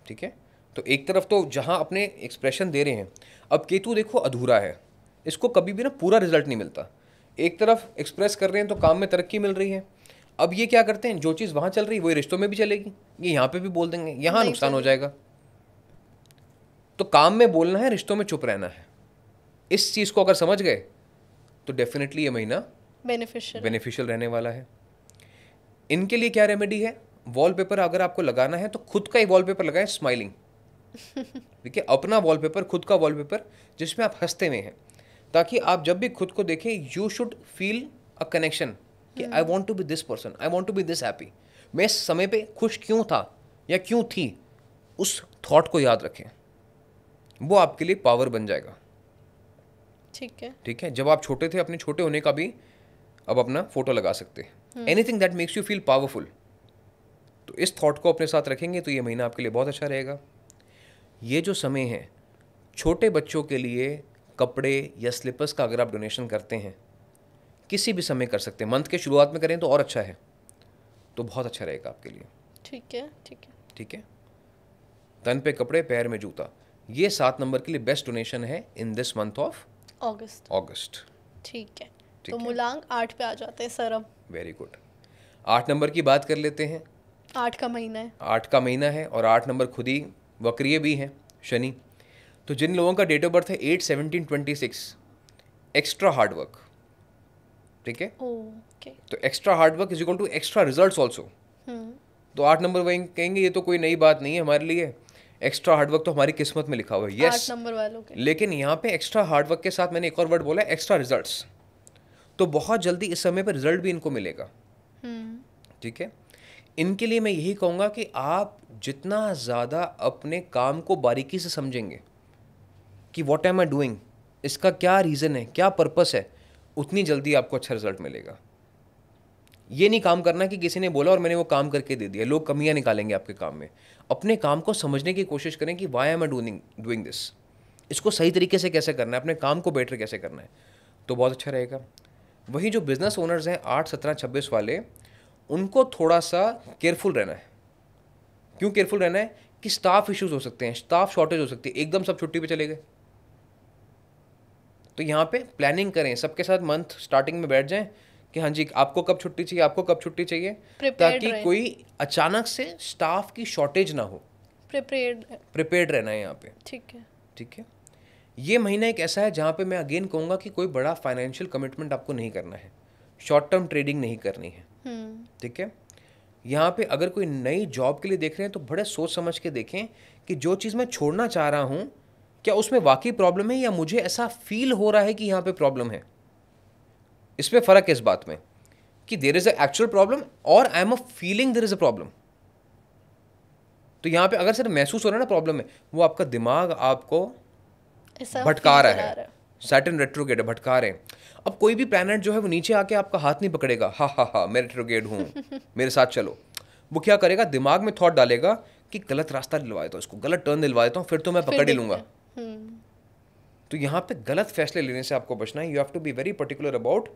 ठीक है, तो एक तरफ तो जहाँ अपने एक्सप्रेशन दे रहे हैं, अब केतु देखो अधूरा है, इसको कभी भी ना पूरा रिजल्ट नहीं मिलता। एक तरफ एक्सप्रेस कर रहे हैं तो काम में तरक्की मिल रही है, अब ये क्या करते हैं, जो चीज़ वहाँ चल रही है वही रिश्तों में भी चलेगी, ये यहाँ पे भी बोल देंगे, यहाँ नुकसान हो जाएगा। तो काम में बोलना है, रिश्तों में चुप रहना है। इस चीज़ को अगर समझ गए तो डेफिनेटली ये महीना बेनिफिशियल रहने वाला है। इनके लिए क्या रेमेडी है? वॉलपेपर अगर आपको लगाना है तो खुद का ही वॉलपेपर लगाएं, स्माइलिंग। ठीक है, अपना वॉलपेपर, खुद का वॉलपेपर जिसमें आप हंसते हुए हैं, ताकि आप जब भी खुद को देखें you should feel a connection कि I want to be this person, I want to be this happy. मैं इस समय पे खुश क्यों था या क्यों थी, उस थॉट को याद रखें, वो आपके लिए पावर बन जाएगा। ठीक है। ठीक है, जब आप छोटे थे अपने छोटे होने का भी अब अपना फोटो लगा सकते हैं। Anything that makes you feel powerful, तो इस थॉट को अपने साथ रखेंगे तो ये महीना आपके लिए बहुत अच्छा रहेगा। ये जो समय है छोटे बच्चों के लिए कपड़े या स्लीपर्स का अगर आप डोनेशन करते हैं, किसी भी समय कर सकते हैं, मंथ के शुरुआत में करें तो और अच्छा है, तो बहुत अच्छा रहेगा आपके लिए। ठीक है। ठीक है। ठीक है, तन पे कपड़े, पैर में जूता, ये 7 नंबर के लिए बेस्ट डोनेशन है इन दिस मंथ ऑफ अगस्त। ठीक है, तो मूलांक 8 पे आ जाते हैं सर। अब वेरी गुड, 8 नंबर की बात कर लेते हैं। 8 का महीना है। 8 का महीना है और 8 नंबर खुद ही वक्रीय भी है, शनि। तो जिन लोगों का डेट ऑफ बर्थ है 8, 17, 26, एक्स्ट्रा हार्ड वर्क। ठीक है, ओके। तो extra hard work is equal to extra results also. तो 8 नंबर वही कहेंगे ये तो कोई नई बात नहीं है हमारे लिए, एक्स्ट्रा हार्डवर्क तो हमारी किस्मत में लिखा हुआ है। यस, 8 नंबर वालों के। लेकिन यहाँ पे एक्स्ट्रा हार्डवर्क के साथ मैंने एक और वर्ड बोला, एक्स्ट्रा रिजल्ट्स। तो बहुत जल्दी इस समय पर रिजल्ट भी इनको मिलेगा। ठीक है, इनके लिए मैं यही कहूँगा कि आप जितना ज़्यादा अपने काम को बारीकी से समझेंगे कि व्हाट एम आई डूइंग, इसका क्या रीज़न है, क्या पर्पस है, उतनी जल्दी आपको अच्छा रिजल्ट मिलेगा। ये नहीं काम करना कि किसी ने बोला और मैंने वो काम करके दे दिया, लोग कमियां निकालेंगे आपके काम में। अपने काम को समझने की कोशिश करें कि why am I doing this, इसको सही तरीके से कैसे करना है, अपने काम को बेटर कैसे करना है, तो बहुत अच्छा रहेगा। वही जो बिजनेस ओनर्स हैं 8, 17, 26 वाले, उनको थोड़ा सा केयरफुल रहना है। क्यों केयरफुल रहना है? कि स्टाफ इश्यूज हो सकते हैं, स्टाफ शॉर्टेज हो सकती है, एकदम सब छुट्टी पे चले गए। तो यहाँ पे प्लानिंग करें, सबके साथ मंथ स्टार्टिंग में बैठ जाएं कि हाँ जी आपको कब छुट्टी चाहिए, आपको कब छुट्टी चाहिए, Prepared ताकि रहे। कोई अचानक से स्टाफ की शॉर्टेज ना हो। प्रिपेयर्ड। प्रिपेयर्ड रहना है यहाँ पे। ठीक है। ठीक है। ये महीना एक ऐसा है जहाँ पे मैं अगेन कहूँगा कि कोई बड़ा फाइनेंशियल कमिटमेंट आपको नहीं करना है, शॉर्ट टर्म ट्रेडिंग नहीं करनी है। ठीक है। यहाँ पे अगर कोई नई जॉब के लिए देख रहे हैं तो बड़े सोच समझ के देखें कि जो चीज़ मैं छोड़ना चाह रहा हूँ क्या उसमें वाकई प्रॉब्लम है, या मुझे ऐसा फील हो रहा है कि यहाँ पे प्रॉब्लम है। इसमें फ़र्क है इस बात में कि there is a actual problem और I am a feeling there is a problem. तो यहाँ पे अगर सिर्फ महसूस हो रहा है ना प्रॉब्लम है, वो आपका दिमाग आपको ऐसा भटका feel रहा करा है, सैटर्न रेट्रोगेड है, भटका रहे हैं। अब कोई भी प्लैनेट जो है वो नीचे आके आपका हाथ नहीं पकड़ेगा, हा हा हा मैं रेट्रोगेड हूँ मेरे साथ चलो। वो क्या करेगा, दिमाग में थॉट डालेगा कि गलत रास्ता दिलवा देता हूँ इसको, गलत टर्न दिलवा देता हूँ, फिर तो मैं फिर पकड़ ही देखते लूंगा। हैं। तो यहाँ पे गलत फैसले लेने से आपको बचना है। You have to be very particular about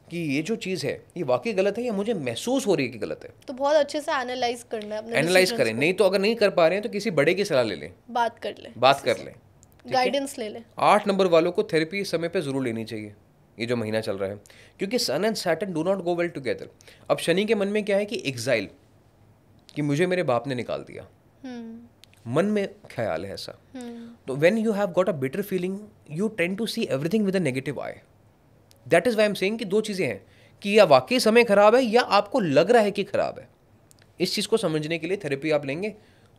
कि ये जो चीज़ है ये वाकई गलत है या मुझे महसूस हो रही है कि गलत है। तो बहुत अच्छे से एनालाइज करना है अपने एनालाइज decisions करें, को। नहीं तो अगर नहीं कर पा रहे हैं तो किसी बड़े की सलाह ले लें, बात कर ले, बात कर लें। गाइडेंस ले ले। 8 नंबर वालों को थेरेपी इस समय पे ज़रूर लेनी चाहिए, ये जो महीना चल रहा है, क्योंकि sun and Saturn do not go well together. अब शनि के मन में क्या है कि एग्जाइल, कि मुझे मेरे बाप ने निकाल दिया, मन में ख्याल है ऐसा। तो when you have got a bitter feeling you tend to see everything with a negative eye. That is why I am saying कि दो चीज़ें हैं कि या वाकई समय खराब है या आपको लग रहा है कि खराब है। इस चीज़ को समझने के लिए थेरेपी आप लेंगे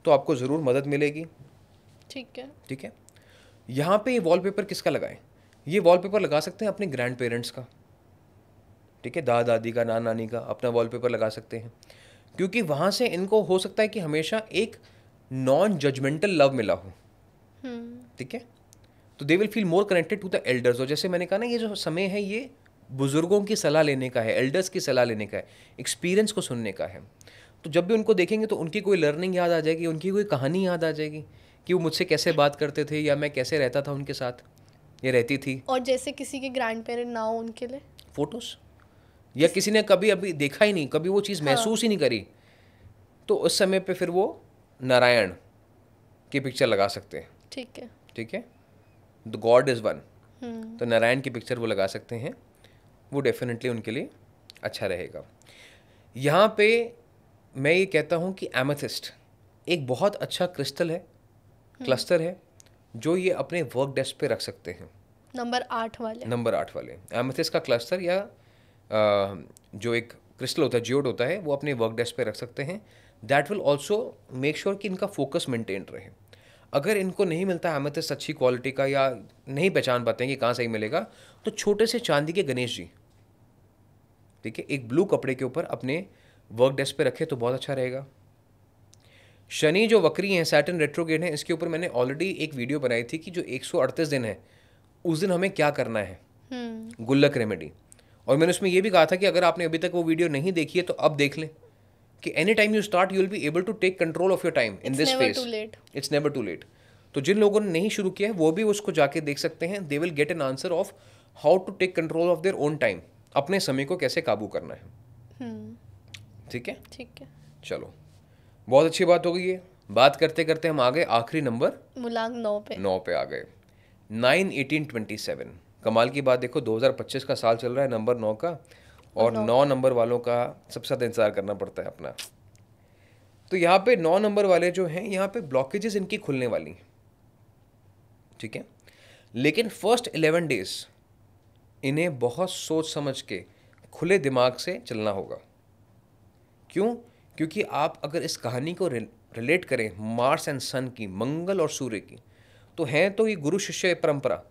तो आपको ज़रूर मदद मिलेगी। ठीक है। ठीक है। यहाँ पे ये वॉलपेपर किसका लगाएं? ये वॉलपेपर लगा सकते हैं अपने ग्रैंड पेरेंट्स का, ठीक है, दादा दादी का, नाना नानी का, अपना वॉलपेपर लगा सकते हैं, क्योंकि वहाँ से इनको हो सकता है कि हमेशा एक नॉन जजमेंटल लव मिला हो। ठीक है। तो they will feel more connected to the elders. और जैसे मैंने कहा ना, ये जो समय है ये बुजुर्गों की सलाह लेने का है, एल्डर्स की सलाह लेने का है, एक्सपीरियंस को सुनने का है। तो जब भी उनको देखेंगे तो उनकी कोई लर्निंग याद आ जाएगी, उनकी कोई कहानी याद आ जाएगी कि वो मुझसे कैसे बात करते थे या मैं कैसे रहता था उनके साथ, ये रहती थी। और जैसे किसी के ग्रैंड पेरेंट ना हो उनके लिए फोटोज, या किसी ने कभी अभी देखा ही नहीं, कभी वो चीज़ महसूस ही नहीं करी, तो उस समय पे फिर वो नारायण की पिक्चर लगा सकते हैं। ठीक है। ठीक है। द गॉड इज़ वन, तो नारायण की पिक्चर वो लगा सकते हैं, वो डेफिनेटली उनके लिए अच्छा रहेगा। यहाँ पे मैं ये कहता हूँ कि एमेथिस्ट एक बहुत अच्छा क्रिस्टल है, क्लस्टर है, जो ये अपने वर्क डेस्क पे रख सकते हैं। नंबर 8 वाले। नंबर 8 वाले एमेथिस्ट का क्लस्टर या जो एक क्रिस्टल होता है, जियोड होता है, वो अपने वर्क डेस्क पे रख सकते हैं। That will also make sure कि इनका फोकस मेंटेन रहे। अगर इनको नहीं मिलता एमेथिस्ट अच्छी क्वालिटी का, या नहीं पहचान पाते हैं कि कहाँ सही मिलेगा, तो छोटे से चांदी के गणेश जी, ठीक है, एक ब्लू कपड़े के ऊपर अपने वर्क डेस्क पे रखे तो बहुत अच्छा रहेगा। शनि जो वक्री हैं, सैटर्न रेट्रोगेड हैं, इसके ऊपर मैंने ऑलरेडी एक वीडियो बनाई थी कि जो 138 दिन है उस दिन हमें क्या करना है, गुल्लक रेमेडी। और मैंने उसमें ये भी कहा था कि अगर आपने अभी तक वो वीडियो नहीं देखी है तो अब देख लें कि any time you start you will be able to take control of your time in this phase. It's never too late. तो जिन लोगों ने नहीं शुरू किया है वो भी उसको जाके देख सकते हैं। They will get an answer of how to take control of their own time, अपने समय को कैसे काबू करना है। ठीक है। ठीक है। चलो, बहुत अच्छी बात हो गई है। बात करते करते हम आ गए आखिरी नंबर मूलांक 9 पे। 9 पे आ गए। 9, 18, 27। कमाल की बात देखो, 2025 का साल चल रहा है, नंबर 9 का, और 9 नंबर वालों का सबसे ज़्यादा इंतजार करना पड़ता है अपना। तो यहाँ पे 9 नंबर वाले जो हैं, यहाँ पे ब्लॉकेजेस इनकी खुलने वाली हैं। ठीक है। लेकिन फर्स्ट 11 डेज इन्हें बहुत सोच समझ के खुले दिमाग से चलना होगा। क्यों? क्योंकि आप अगर इस कहानी को रिलेट करें मार्स एंड सन की, मंगल और सूर्य की, तो हैं तो ये गुरु शिष्य परंपरा,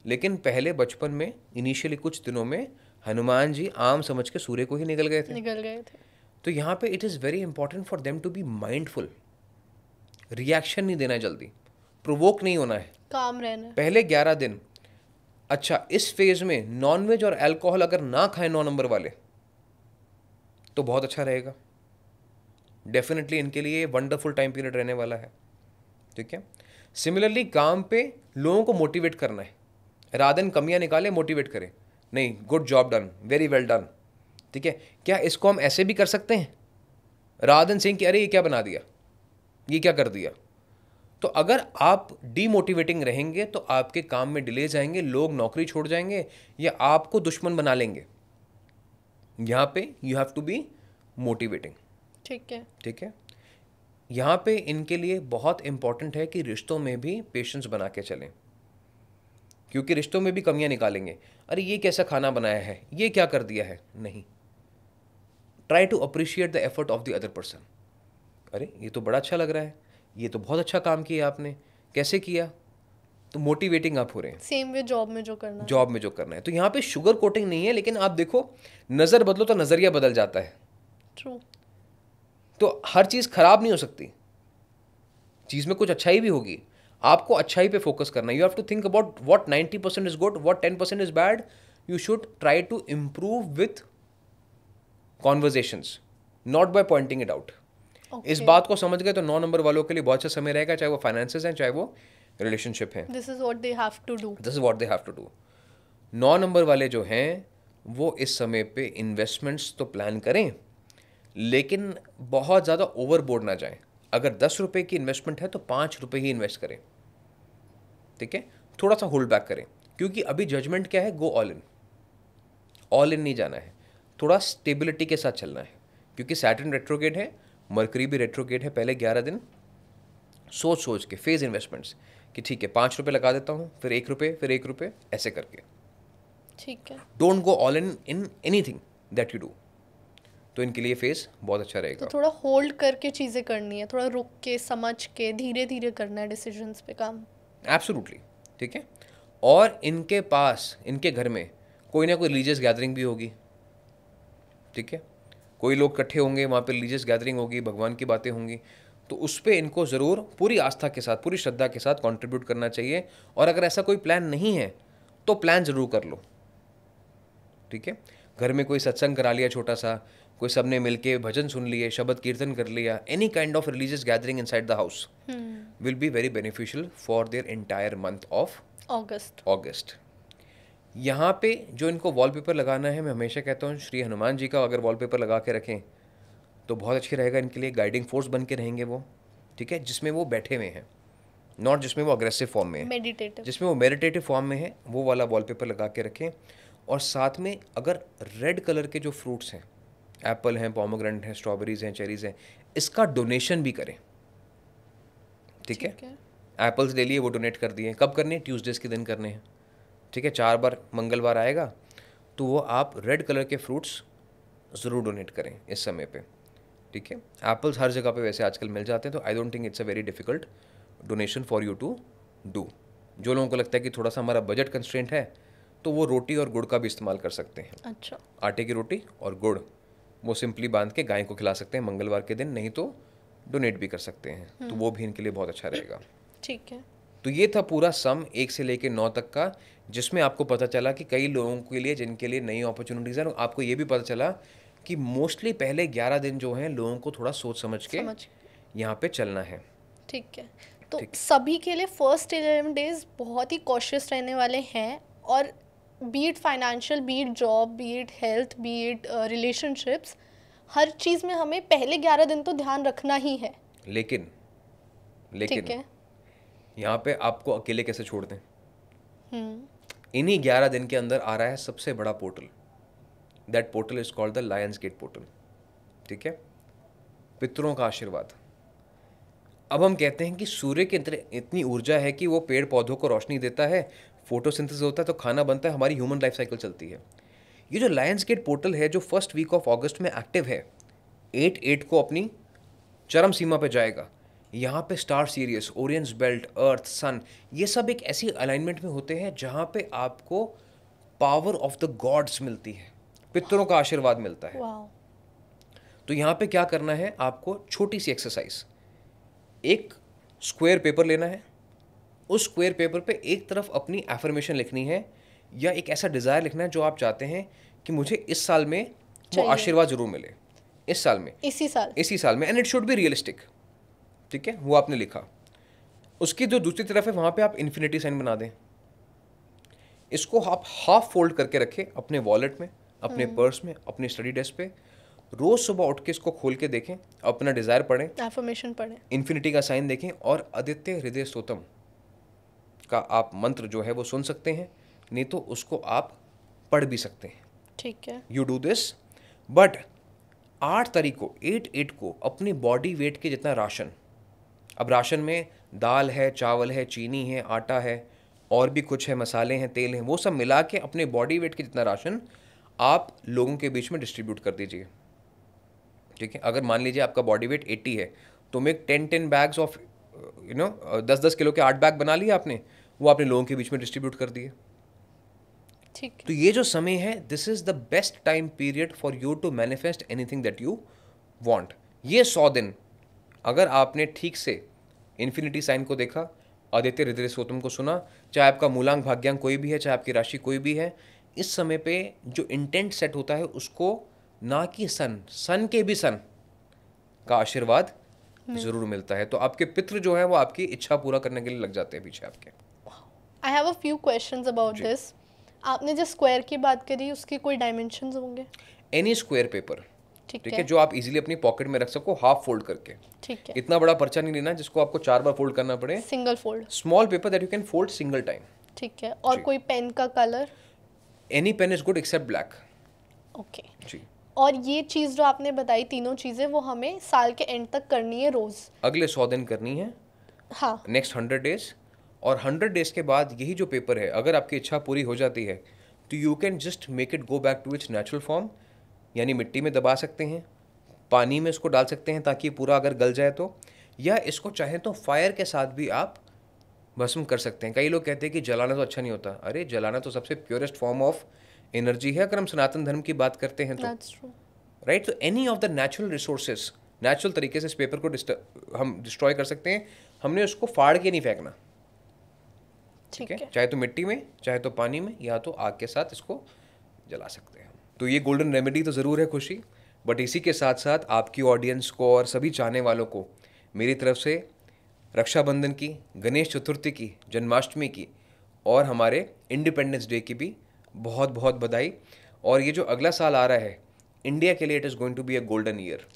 लेकिन पहले बचपन में इनिशियली कुछ दिनों में हनुमान जी आम समझ के सूर्य को ही निकल गए थे। तो यहाँ पे it is very important for them to be mindful, reaction नहीं देना, जल्दी प्रोवोक नहीं होना है, काम रहना है पहले 11 दिन। अच्छा, इस फेज में नॉनवेज और अल्कोहल अगर ना खाएं 9 नंबर वाले तो बहुत अच्छा रहेगा। डेफिनेटली इनके लिए वंडरफुल टाइम पीरियड रहने वाला है। ठीक है। सिमिलरली काम पे लोगों को मोटिवेट करना है, रादर देन कमियां निकाले मोटिवेट करें, नहीं good job done, very well done, ठीक है। क्या इसको हम ऐसे भी कर सकते हैं, रादर देन सेइंग कि अरे ये क्या बना दिया, ये क्या कर दिया। तो अगर आप डीमोटिवेटिंग रहेंगे तो आपके काम में डिलेज आएंगे, लोग नौकरी छोड़ जाएंगे या आपको दुश्मन बना लेंगे। यहाँ पे you have to be motivating, ठीक है। ठीक है। यहाँ पे इनके लिए बहुत इंपॉर्टेंट है कि रिश्तों में भी पेशेंस बना के चलें, क्योंकि रिश्तों में भी कमियां निकालेंगे, अरे ये कैसा खाना बनाया है, ये क्या कर दिया है, नहीं, try to appreciate the effort of the other person. अरे ये तो बड़ा अच्छा लग रहा है, ये तो बहुत अच्छा काम किया आपने, कैसे किया, तो मोटिवेटिंग आप हो रहे हैं। सेम वे जॉब में जो करना है। जॉब में जो करना है, तो यहाँ पे शुगर कोटिंग नहीं है, लेकिन आप देखो नज़र बदलो तो नज़रिया बदल जाता है। ट्रू। तो हर चीज़ खराब नहीं हो सकती, चीज़ में कुछ अच्छाई भी होगी, आपको अच्छाई पे फोकस करना है। You have to think about what 90% is good, what 10% is bad. You should try to improve with conversations, not by pointing it out. इस बात को समझ गए तो 9 नंबर वालों के लिए बहुत अच्छा समय रहेगा, चाहे वो फाइनेंसेस हैं चाहे वो रिलेशनशिप है। This is what they have to do. This is what they have to do. 9 number वाले जो हैं वो इस समय पे इन्वेस्टमेंट्स तो प्लान करें, लेकिन बहुत ज़्यादा ओवरबोर्ड ना जाएं। अगर 10 रुपये की इन्वेस्टमेंट है तो 5 रुपये ही इन्वेस्ट करें, ठीक है। थोड़ा सा होल्ड बैक करें, क्योंकि अभी जजमेंट क्या है, go all in. All in नहीं जाना है, थोड़ा स्टेबिलिटी के साथ चलना है, क्योंकि सैटर्न रेट्रोगेट है, मरकरी भी रेट्रोगेट है। पहले 11 दिन सोच सोच के फेज इन्वेस्टमेंट्स कि ठीक है 5 रुपये लगा देता हूँ, फिर 1 रुपये, फिर 1 रुपये, ऐसे करके। ठीक है। Don't go all in anything that you do. तो इनके लिए फेज बहुत अच्छा रहेगा। तो थोड़ा होल्ड करके चीज़ें करनी है, थोड़ा रुक के समझ के धीरे धीरे करना है डिसीजंस पे काम। एब्सोल्युटली, ठीक है। और इनके पास, इनके घर में कोई ना कोई रिलीजियस गैदरिंग भी होगी, ठीक है। कोई लोग इकट्ठे होंगे, वहाँ पे रिलीजियस गैदरिंग होगी, भगवान की बातें होंगी, तो उस पर इनको ज़रूर पूरी आस्था के साथ, पूरी श्रद्धा के साथ कंट्रीब्यूट करना चाहिए। और अगर ऐसा कोई प्लान नहीं है तो प्लान ज़रूर कर लो, ठीक है। घर में कोई सत्संग करा लिया छोटा सा, कोई सबने मिलके भजन सुन लिए, शब्द कीर्तन कर लिया, any kind of religious gathering inside the house will be very beneficial for their entire month of अगस्त। यहाँ पे जो इनको वॉलपेपर लगाना है, मैं हमेशा कहता हूँ श्री हनुमान जी का अगर वॉलपेपर लगा के रखें तो बहुत अच्छी रहेगा इनके लिए, गाइडिंग फोर्स बन के रहेंगे वो, ठीक है। जिसमें वो बैठे हुए हैं, नॉट जिसमें वो अग्रेसिव फॉर्म में है, मेडिटेटिव, जिसमें वो मेडिटेटिव फॉर्म में है, वो वाला वॉलपेपर लगा के रखें। और साथ में अगर रेड कलर के जो फ्रूट्स हैं, एप्पल हैं, पोमोग्रेनेट हैं, स्ट्रॉबेरीज हैं, चेरीज हैं, इसका डोनेशन भी करें, ठीक है। एप्पल्स ले लिए, वो डोनेट कर दिए। कब करने हैं, ट्यूसडेज के दिन करने हैं, ठीक है। 4 बार मंगलवार आएगा तो वो आप रेड कलर के फ्रूट्स ज़रूर डोनेट करें इस समय पे, ठीक है। एप्पल्स हर जगह पे वैसे आजकल मिल जाते हैं, तो I don't think it's a very difficult donation for you to do. जो लोगों को लगता है कि थोड़ा सा हमारा बजट कंस्ट्रेंट है, तो वो रोटी और गुड़ का भी इस्तेमाल कर सकते हैं। अच्छा। आटे की रोटी और गुड़ वो सिंपली बांध के गाय को खिला सकते हैं मंगलवार के दिन, नहीं तो डोनेट भी कर सकते हैं, तो वो भी इनके लिए बहुत अच्छा रहेगा। ठीक है। तो ये था पूरा सम 1 से लेकर 9 तक का, जिसमें आपको पता चला कि कई लोगों के लिए जिनके लिए नई अपॉर्चुनिटीज़ हैं, आपको ये भी पता चला कि मोस्टली पहले 11 दिन जो हैं लोगों को थोड़ा सोच समझ के यहाँ पे चलना है। ठीक है। तो सभी के लिए फर्स्ट 11 डेज बहुत ही कॉशियस रहने वाले हैं, और be it financial, be it job, be it health, be it relationships, हर चीज़ में हमें पहले 11 दिन तो ध्यान रखना ही है। लेकिन ठीक है। यहाँ पे आपको अकेले कैसे छोड़ दें। इन्हीं 11 दिन के अंदर आ रहा है सबसे बड़ा portal, that portal is called the lions gate portal, ठीक है। पितरों का आशीर्वाद। अब हम कहते हैं कि सूर्य के अंदर इतनी ऊर्जा है कि वो पेड़ पौधों को रोशनी देता है, फोटोसिंथेसिस होता है तो खाना बनता है, हमारी ह्यूमन लाइफ साइकिल चलती है। ये जो लायंस गेट पोर्टल है, जो फर्स्ट वीक ऑफ अगस्त में एक्टिव है, 8/8 को अपनी चरम सीमा पे जाएगा। यहाँ पे स्टार सीरियस, ओरियंस बेल्ट, अर्थ, सन, ये सब एक ऐसी अलाइनमेंट में होते हैं जहाँ पे आपको पावर ऑफ द गॉड्स मिलती है, पितरों का आशीर्वाद मिलता है। तो यहाँ पे क्या करना है, आपको छोटी सी एक्सरसाइज, एक स्क्वायर पेपर लेना है, उस स्क्वायर पेपर पे एक तरफ अपनी एफर्मेशन लिखनी है, या एक ऐसा डिज़ायर लिखना है जो आप चाहते हैं कि मुझे इस साल में वो आशीर्वाद जरूर मिले, इस साल में, इसी साल में, and it should be realistic, ठीक है। वो आपने लिखा। उसकी जो दूसरी तरफ है वहाँ पे आप इन्फिनिटी साइन बना दें। इसको आप हाफ फोल्ड करके रखें अपने वॉलेट में, अपने पर्स में, अपनी स्टडी डेस्क पे। रोज सुबह उठ के इसको खोल के देखें, अपना डिजायर पढ़ें, एफर्मेशन पढ़ें, इन्फिनिटी का साइन देखें और आदित्य हृदय स्तोत्रम का आप मंत्र जो है वो सुन सकते हैं, नहीं तो उसको आप पढ़ भी सकते हैं। ठीक है। यू डू दिस, बट 8 तारीख को 8/8 को अपनी बॉडी वेट के जितना राशन, अब राशन में दाल है, चावल है, चीनी है, आटा है, और भी कुछ है, मसाले हैं, तेल हैं, वो सब मिला के अपने बॉडी वेट के जितना राशन आप लोगों के बीच में डिस्ट्रीब्यूट कर दीजिए। ठीक है, अगर मान लीजिए आपका बॉडी वेट 80 है तो मेक 10 बैग्स ऑफ 10 किलो के 8 बैग बना लिए आपने, वो आपने लोगों के बीच में डिस्ट्रीब्यूट कर दिए। ठीक है। तो ये जो समय है, this is the best time period for you to manifest anything that you want. ये 100 दिन अगर आपने ठीक से इन्फिनिटी साइन को देखा, आदित्य हृदय स्तोत्रम को सुना, चाहे आपका मूलांक भाग्यांक कोई भी है, चाहे आपकी राशि कोई भी है, इस समय पे जो इंटेंट सेट होता है उसको ना कि सन के भी सन का आशीर्वाद जरूर मिलता है। तो आपके पितृ जो है वो आपकी इच्छा पूरा करने के लिए लग जाते हैं पीछे आपके। I have a few questions about this. आपने जो स्क्वायर की बात करी उसके कोई डायमेंशंस होंगे? एनी स्क्वायर पेपर, ठीक है, जो आप इजीली अपनी पॉकेट में रख सको, हाफ फोल्ड करके। ठीक है। इतना बड़ा पर्चा नहीं लेना जिसको आपको 4 बार फोल्ड करना पड़े। Single fold, small paper that you can fold single time. ठीक है। और कोई पेन का colour? Any pen is good except black. Okay जी। और ये चीज़ जो आपने बताई, तीनों चीज़ें, वो हमें साल के एंड तक करनी है रोज़? अगले 100 दिन करनी है। हाँ। नेक्स्ट 100 डेज, और 100 डेज के बाद यही जो पेपर है, अगर आपकी इच्छा पूरी हो जाती है तो you can just make it go back to its natural form, यानी मिट्टी में दबा सकते हैं, पानी में इसको डाल सकते हैं ताकि पूरा अगर गल जाए तो, या इसको चाहें तो फायर के साथ भी आप भस्म कर सकते हैं। कई लोग कहते हैं कि जलाना तो अच्छा नहीं होता। अरे जलाना तो सबसे प्योरेस्ट फॉर्म ऑफ एनर्जी है अगर हम सनातन धर्म की बात करते हैं तो, राइट। तो any of the natural resources, natural तरीके से इस पेपर को हम डिस्ट्रॉय कर सकते हैं। हमने उसको फाड़ के नहीं फेंकना, ठीक है, चाहे तो मिट्टी में, चाहे तो पानी में, या तो आग के साथ इसको जला सकते हैं। तो ये गोल्डन रेमेडी तो ज़रूर है खुशी, बट इसी के साथ साथ आपकी ऑडियंस को और सभी चाहने वालों को मेरी तरफ से रक्षाबंधन की, गणेश चतुर्थी की, जन्माष्टमी की और हमारे इंडिपेंडेंस डे की भी बहुत बहुत बधाई। और ये जो अगला साल आ रहा है इंडिया के लिए, it is going to be a golden year.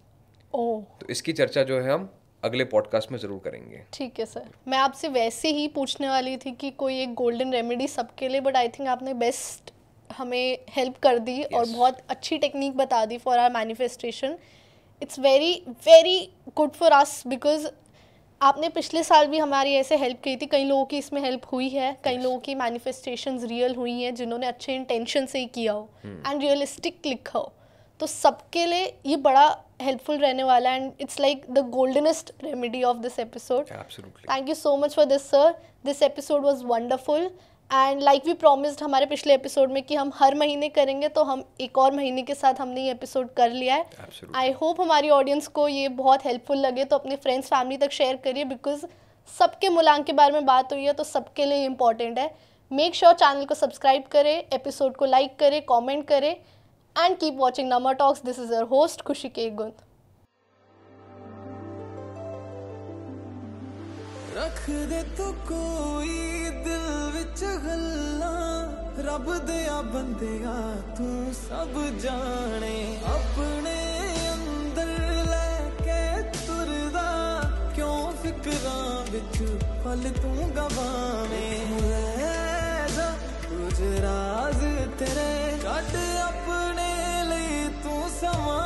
तो इसकी चर्चा जो है हम अगले पॉडकास्ट में ज़रूर करेंगे। ठीक है सर। मैं आपसे वैसे ही पूछने वाली थी कि कोई एक गोल्डन रेमेडी सबके लिए, बट आई थिंक आपने बेस्ट हमें हेल्प कर दी और बहुत अच्छी टेक्निक बता दी for our manifestation. It's very very good for us, because आपने पिछले साल भी हमारी ऐसे हेल्प की थी। कई लोगों की इसमें हेल्प हुई है, कई लोगों की मैनिफेस्टेशंस रियल हुई हैं जिन्होंने अच्छे इंटेंशन से ही किया हो एंड रियलिस्टिक लिखा हो। तो सबके लिए ये बड़ा हेल्पफुल रहने वाला है, and it's like the goldenest remedy of this episode. Thank you so much for this sir. This episode was wonderful, and like we promised हमारे पिछले एपिसोड में कि हम हर महीने करेंगे, तो हम एक और महीने के साथ हमने ये एपिसोड कर लिया है। आई होप हमारी ऑडियंस को ये बहुत हेल्पफुल लगे, तो अपने फ्रेंड्स फैमिली तक शेयर करिए, बिकॉज सबके मूलांक के बारे में बात हुई है तो सबके लिए इंपॉर्टेंट है। मेक श्योर चैनल को सब्सक्राइब करें, एपिसोड को लाइक करें, कॉमेंट करें, एंड कीप वॉचिंग नमा talks. This is your host खुशी के गुंद। रख दे तू कोई दिल विच गल्लां, रब दिया बंदिया तू सब जाने, अपने अंदर लेके तुरदा, क्यों फिक्रां विच पल तू गवावें, कुछ राज तेरे कट अपने लिए तू समा